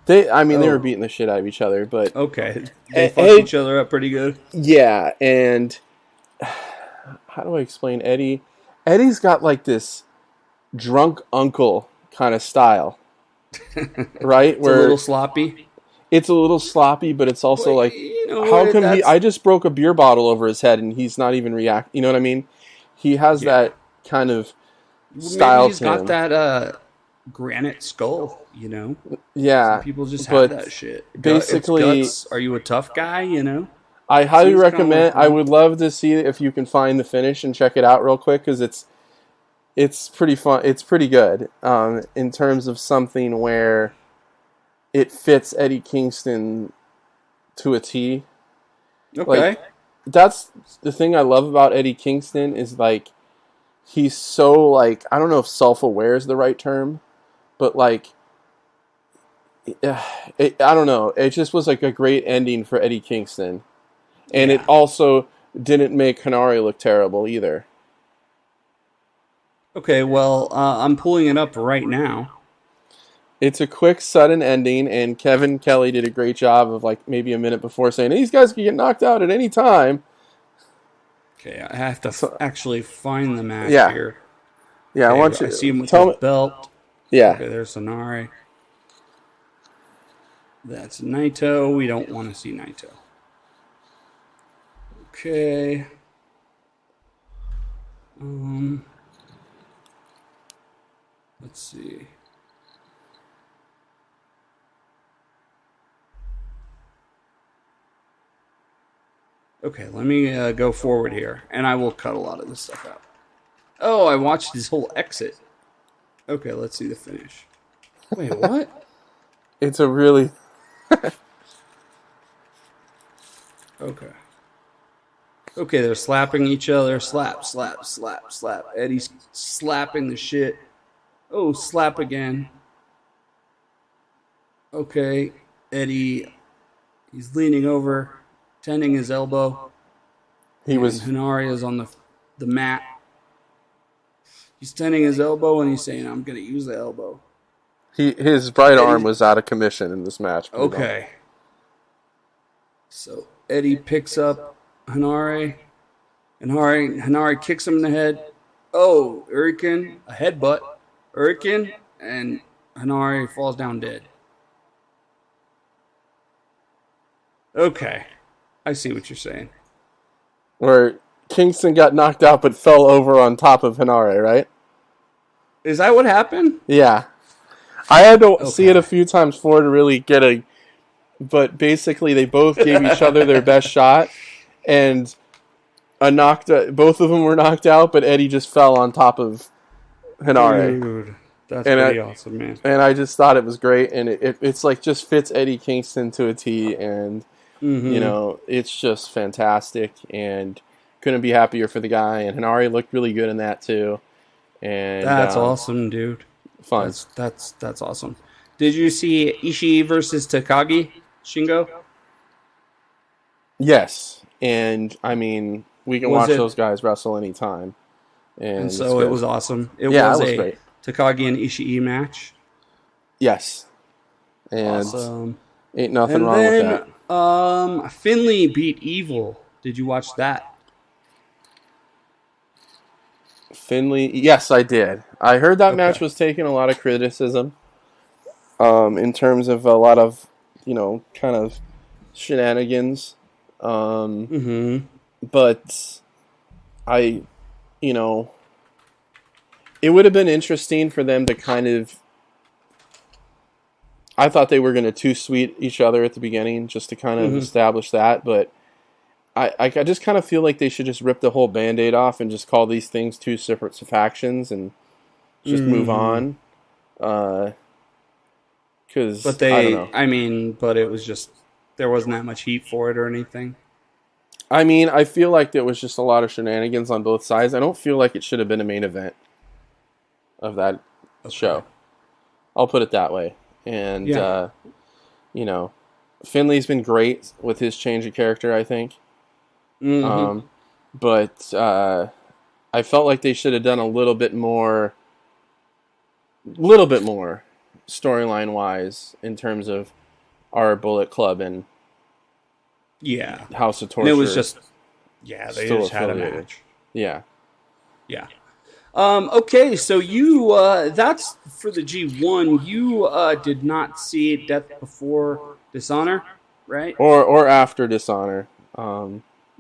They were beating the shit out of each other, but okay, they fucked each other up pretty good. Yeah, and how do I explain Eddie? Eddie's got like this drunk uncle kind of style, right? It's a little sloppy. It's a little sloppy, but it's also like, how come I just broke a beer bottle over his head and he's not even react? You know what I mean? He has that kind of style. Maybe he's got that granite skull, Yeah. Some people just have that shit. Basically, guts. Are you a tough guy? I highly recommend. I would love to see if you can find the finish and check it out real quick, because it's pretty fun. It's pretty good in terms of something where it fits Eddie Kingston to a T. Okay, that's the thing I love about Eddie Kingston is like he's so I don't know if self-aware is the right term, but I don't know. It just was like a great ending for Eddie Kingston. And it also didn't make Hinari look terrible either. Okay, well, I'm pulling it up right now. It's a quick, sudden ending, and Kevin Kelly did a great job of maybe a minute before saying, these guys can get knocked out at any time. Okay, I have to So, actually find the match yeah, here. yeah. I Okay, want I see you him with tell the me. belt. Yeah, Okay, there's Sonari. That's Naito. We don't want to see Naito. Okay. Um, let's see. Okay, let me go forward here, and I will cut a lot of this stuff out. Oh, I watched his whole exit. Okay, let's see the finish. Wait, what? it's a really Okay. Okay, they're slapping each other. Slap, slap, slap, slap. Eddie's slapping the shit. Oh, slap again. Okay, Eddie, he's leaning over, tending his elbow, he and was Hanari is on the mat. He's tending his elbow, and he's saying, I'm going to use the elbow. his right arm Eddie, was out of commission in this match. okay. So Eddie picks up Hanare. And Hanare kicks him in the head. Oh, Hurricane, a headbutt. Hurricane, and Hanare falls down dead. Okay. I see what you're saying. Where Kingston got knocked out but fell over on top of Hinare, right? Is that what happened? Yeah. I had to Okay. see it a few times for to really get a... But basically, they both gave each other their best shot, and both of them were knocked out, but Eddie just fell on top of Hinare. Dude, that's And pretty awesome, man. And I just thought it was great, and it's like just fits Eddie Kingston to a T, and you know, it's just fantastic, and couldn't be happier for the guy. And Hinari looked really good in that too. And That's awesome, dude. Fun. That's awesome. Did you see Ishii versus Takagi, Shingo? Yes, and I mean, we can watch those guys wrestle anytime. And so it was awesome. It was a great. Takagi and Ishii match. Yes. And Awesome. ain't nothing And wrong then, with that. Finley beat Evil. Did you watch that? Finley, yes, I did. I heard that Okay. match was taking a lot of criticism in terms of a lot of, you know, kind of shenanigans. But I, you know, it would have been interesting for them to kind of... I thought they were going to too-sweet each other at the beginning just to kind of establish that, but I just kind of feel like they should just rip the whole Band-Aid off and just call these things two separate factions and just move on. Because, But I don't know. I mean, but it was just, there wasn't that much heat for it or anything. I mean, I feel like there was just a lot of shenanigans on both sides. I don't feel like it should have been a main event of that show. I'll put it that way. And, you know, Finley's been great with his change of character, I think. But I felt like they should have done a little bit more storyline-wise in terms of our Bullet Club and House of Torture. And it was just, they just had a match. Yeah. Okay, so you, that's for the G1. You did not see Death Before Dishonor, right? Or after Dishonor.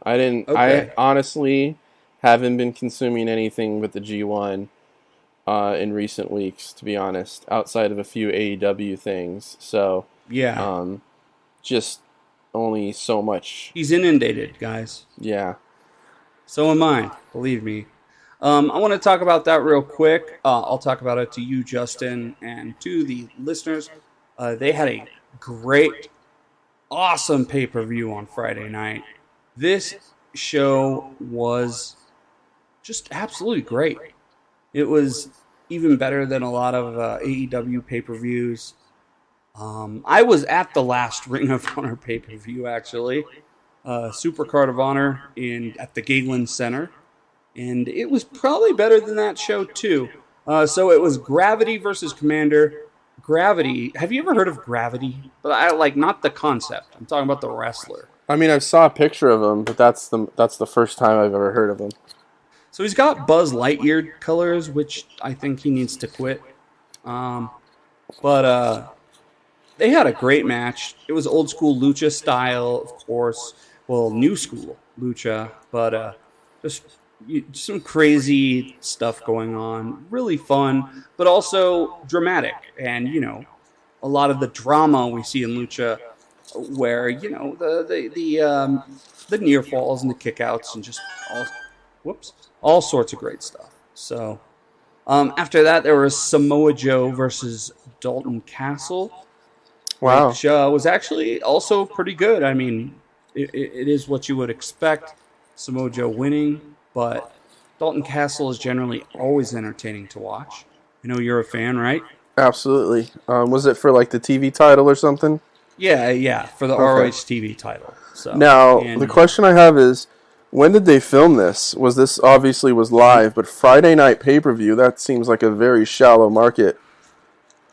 I didn't. Okay. I honestly haven't been consuming anything with the G1 in recent weeks, to be honest, outside of a few AEW things. So just only so much. He's inundated, guys. Yeah. So am I, believe me. I want to talk about that real quick. I'll talk about it to you, Justin, and to the listeners. They had a great, awesome pay-per-view on Friday night. This show was just absolutely great. It was even better than a lot of AEW pay-per-views. I was at the last Ring of Honor pay-per-view, actually. Super Card of Honor at the Galen Center. And it was probably better than that show, too. So it was Gravity versus Commander. Gravity. Have you ever heard of Gravity? But I like not the concept. I'm talking about the wrestler. I mean, I saw a picture of him, but that's the first time I've ever heard of him. So he's got Buzz Lightyear colors, which I think he needs to quit. But they had a great match. It was old school lucha style, of course. Well, new school lucha, but just some crazy stuff going on. Really fun, but also dramatic. And a lot of the drama we see in lucha, where the near falls and the kickouts and just all sorts of great stuff. So after that, there was Samoa Joe versus Dalton Castle. Wow. Which was actually also pretty good. I mean, it is what you would expect, Samoa Joe winning, but Dalton Castle is generally always entertaining to watch. I know you're a fan, right? Absolutely. Was it for like the TV title or something? Yeah, for the ROH TV title. So now, the question I have is, when did they film this? This obviously was live, but Friday night pay-per-view, that seems like a very shallow market.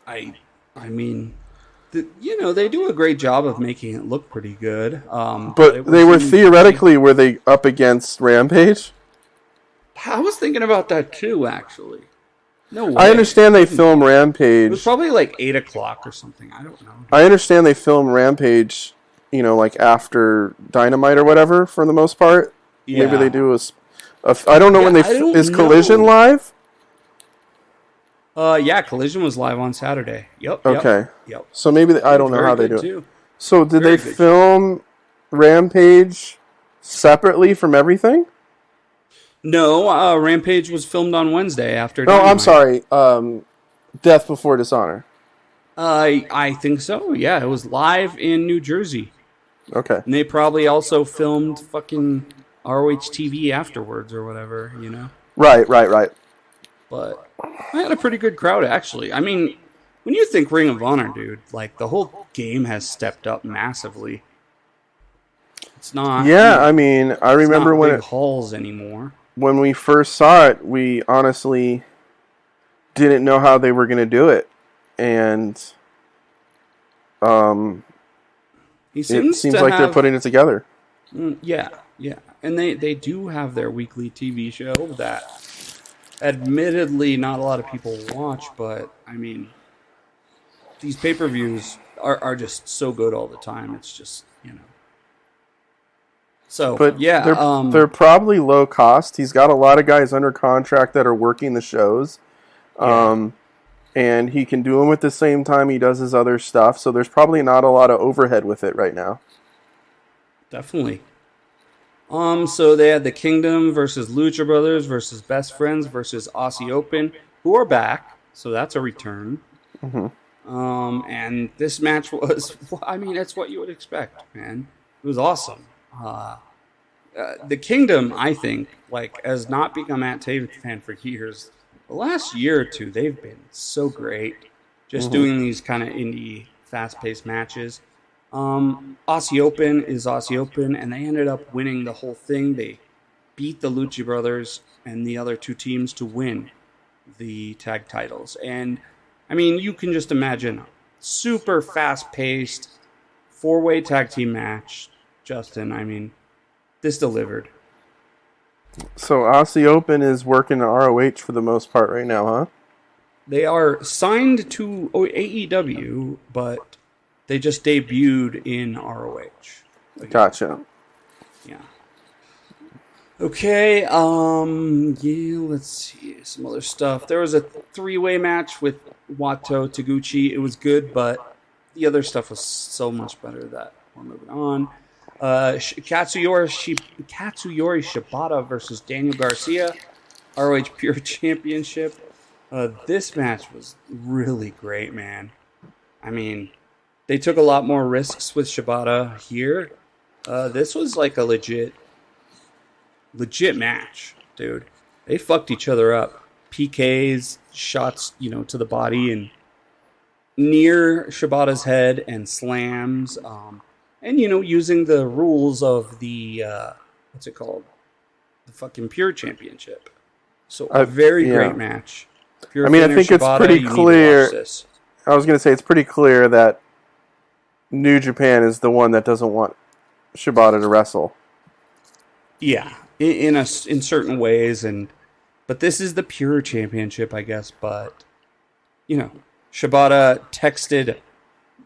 I mean, they do a great job of making it look pretty good. But they were theoretically, were they up against Rampage? I was thinking about that too, actually. No way. I understand they film Rampage. It was probably like 8 o'clock or something. I don't know. I understand they film Rampage, like after Dynamite or whatever, for the most part. Yeah. Maybe they do I don't know when they... Is Collision live? Yeah, Collision was live on Saturday. Yep. Okay. Yep. So maybe I don't know how they do it. So did they film Rampage separately from everything? No, Rampage was filmed on Wednesday after. No, I'm sorry. Death Before Dishonor. I think so. Yeah, it was live in New Jersey. Okay. And they probably also filmed fucking ROH TV afterwards or whatever. Right. But I had a pretty good crowd, actually. I mean, when you think Ring of Honor, dude, like, the whole game has stepped up massively. It's not... Yeah, I mean, I remember when big halls anymore. When we first saw it, we honestly didn't know how they were going to do it. And it seems like they're putting it together. Yeah. And they do have their weekly TV show that... admittedly, not a lot of people watch, but, I mean, these pay-per-views are just so good all the time. It's just, So, but yeah. They're probably low cost. He's got a lot of guys under contract that are working the shows. Yeah. And he can do them at the same time he does his other stuff, so there's probably not a lot of overhead with it right now. Definitely. So they had the Kingdom versus Lucha Brothers versus Best Friends versus Aussie Open, who are back. So that's a return. Mm-hmm. And this match was, I mean, it's what you would expect, man. It was awesome. The Kingdom, I think, has not become a Taven fan for years. The last year or two, they've been so great. Just doing these kind of indie, fast-paced matches. Aussie Open is Aussie Open, and they ended up winning the whole thing. They beat the Lucha Brothers and the other two teams to win the tag titles. And, I mean, you can just imagine a super fast-paced, 4-way tag team match. Justin, I mean, this delivered. So Aussie Open is working at ROH for the most part right now, huh? They are signed to AEW, but... they just debuted in ROH. Gotcha. Yeah. Okay, let's see. Some other stuff. There was a 3-way match with Wato Taguchi. It was good, but the other stuff was so much better that we're moving on. Katsuyori Shibata versus Daniel Garcia, ROH Pure Championship. This match was really great, man. I mean... they took a lot more risks with Shibata here. This was like a legit match, dude. They fucked each other up. PKs, shots, to the body and near Shibata's head and slams. And, using the rules of the, what's it called? The fucking Pure Championship. So a very great match. I mean, I think Shibata, it's pretty clear. I was going to say, it's pretty clear that New Japan is the one that doesn't want Shibata to wrestle. Yeah, in certain ways, but this is the pure championship, I guess. But Shibata texted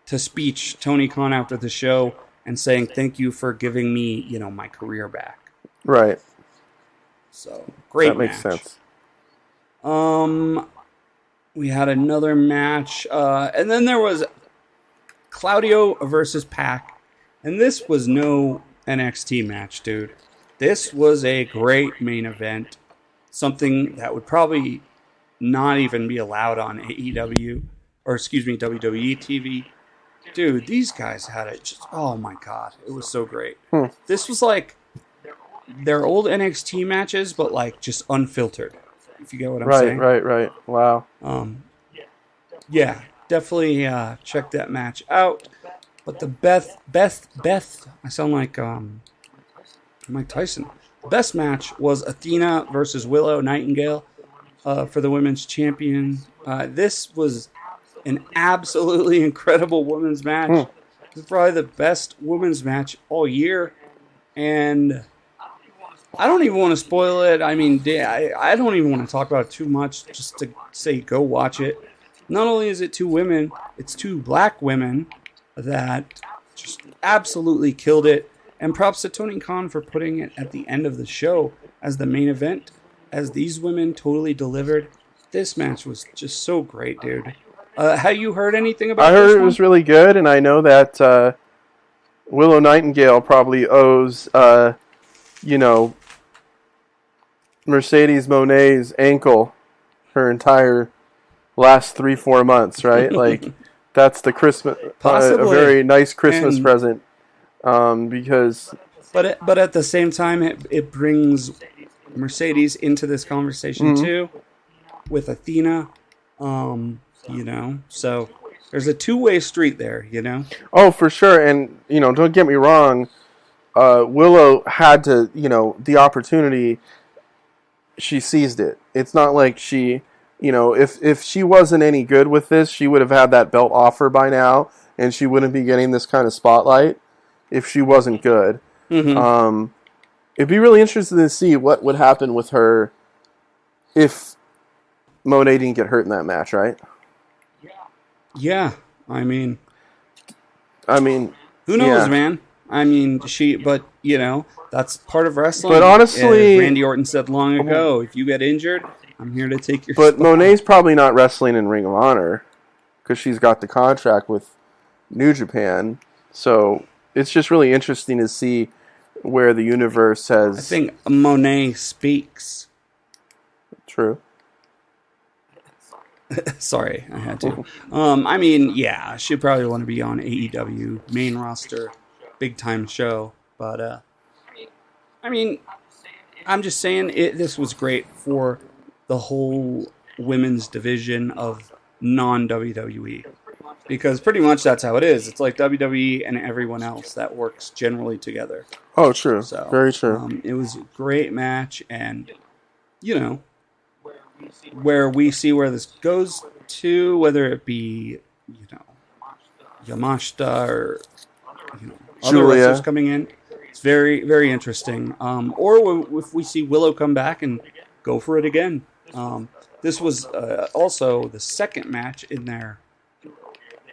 to speech Tony Khan after the show and saying thank you for giving me my career back. Right. So great. That makes sense. We had another match, and then there was Claudio versus Pac, and this was no NXT match, dude. This was a great main event, something that would probably not even be allowed on AEW, or WWE TV. Dude, these guys had it just, oh my god, it was so great. This was like their old NXT matches, but like just unfiltered, if you get what I'm saying. Right. Wow. Yeah, definitely check that match out. But the Beth, I sound like Mike Tyson. The best match was Athena versus Willow Nightingale for the women's champion. This was an absolutely incredible women's match. It's probably the best women's match all year. And I don't even want to spoil it. I mean, I don't even want to talk about it too much, just to say go watch it. Not only is it two women, it's two black women that just absolutely killed it. And props to Tony Khan for putting it at the end of the show as the main event, as these women totally delivered. This match was just so great, dude. Have you heard anything about this? I heard it was really good, and I know that Willow Nightingale probably owes, Mercedes Monet's ankle her entire last 3-4 months, right? Like, that's the Christmas, a very nice Christmas present. Because, but at the same time, it brings Mercedes into this conversation too, with Athena. So there's a two-way street there. Oh, for sure, and don't get me wrong. Willow had to, the opportunity. She seized it. It's not like she, if she wasn't any good with this, she would have had that belt offer by now, and she wouldn't be getting this kind of spotlight. If she wasn't good. It'd be really interesting to see what would happen with her if Monet didn't get hurt in that match, right? Yeah. I mean, who knows, man? I mean, that's part of wrestling. But honestly, as Randy Orton said long ago, if you get injured, I'm here to take your But spot. Monet's probably not wrestling in Ring of Honor because she's got the contract with New Japan. So it's just really interesting to see where the universe has... I think Monet speaks. True. Sorry, I had to. She'd probably want to be on AEW, main roster, big time show. But, I'm just saying this was great for the whole women's division of non-WWE. Because pretty much that's how it is. It's like WWE and everyone else that works generally together. Oh, true. So, very true. It was a great match, and, where we see where this goes to, whether it be, Yamashita or, other wrestlers coming in. It's very, very interesting. Or if we see Willow come back and go for it again. This was also the second match in their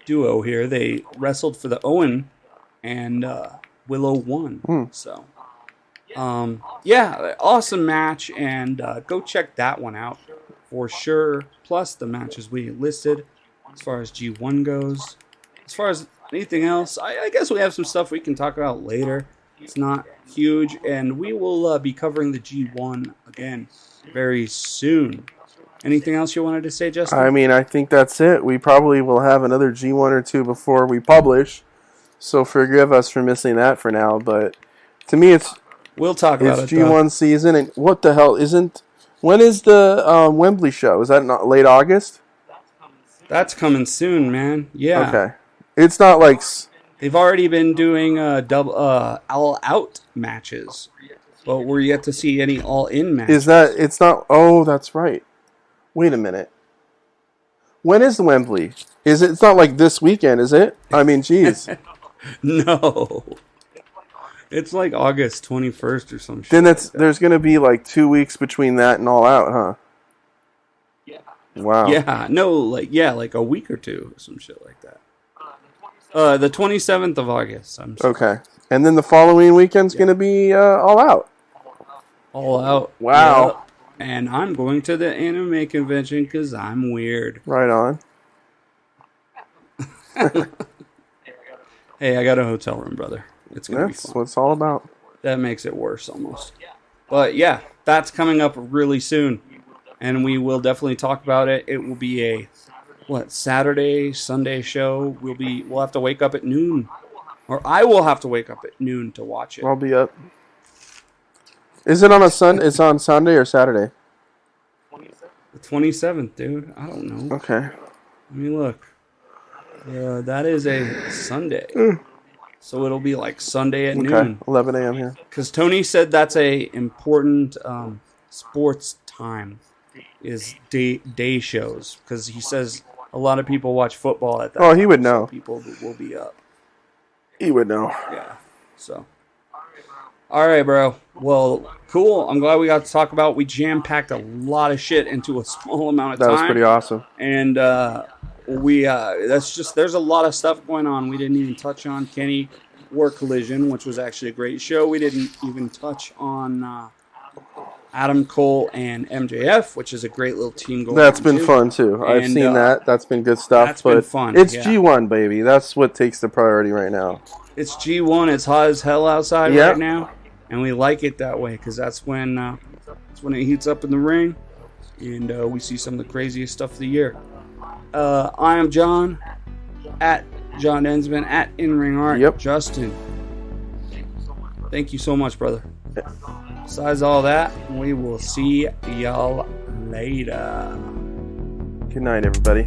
duo here. They wrestled for the Owen, and Willow won. So, awesome match, and go check that one out for sure. Plus the matches we listed as far as G1 goes. As far as anything else, I guess we have some stuff we can talk about later. It's not huge, and we will be covering the G1 again very soon. Anything else you wanted to say, Justin? I think that's it. We probably will have another G1 or two before we publish, so forgive us for missing that for now. But to me, we'll talk about it. It's G1 season, and what the hell isn't? When is the Wembley show? Is that not late August? That's coming soon, man. Yeah. Okay. It's not like they've already been doing all out matches, but we're yet to see any all in matches. Is that? It's not. Oh, that's right. Wait a minute. When is the Wembley? It's not like this weekend, is it? Geez. No. It's like August 21st or some shit. Then like that. there's going to be like 2 weeks between that and All Out, huh? Yeah. Wow. Yeah, no, like a week or two or some shit like that. The 27th of August. I'm sorry. Okay. And then the following weekend's going to be All Out. All Out. Wow. Yep. And I'm going to the anime convention because I'm weird. Right on. Hey, I got a hotel room, brother. It's going to be That's fun. what it's all about. That makes it worse almost. But yeah, that's coming up really soon. And we will definitely talk about it. It will be a Saturday, Sunday show. We'll have to wake up at noon. Or I will have to wake up at noon to watch it. I'll be up. Is it on a Sunday? It's on Sunday or Saturday? The 27th, dude. I don't know. Okay. Let me look. That is a Sunday. So it'll be like Sunday at Okay. noon. 11 a.m. here. Because Tony said that's a important sports time is day shows. Because he says a lot of people watch football at that Oh, he would time, know. So people will be up. He would know. Yeah. So. All right, bro. Well, cool. I'm glad we got to talk about. We jam-packed a lot of shit into a small amount of time. That was pretty awesome. And there's a lot of stuff going on. We didn't even touch on Kenny War Collision, which was actually a great show. We didn't even touch on Adam Cole and MJF, which is a great little team going That's on, been too. fun too. I've And, seen that. That's been good stuff. that's but been fun, It's yeah. G1, baby. That's what takes the priority right now. It's G1. It's hot as hell outside Yep. right now, and we like it that way because that's when it heats up in the ring, and we see some of the craziest stuff of the year. I am John, at John Ensman, at InRing Art. Yep. Justin, thank you so much, brother. Besides all that, we will see y'all later. Good night, everybody.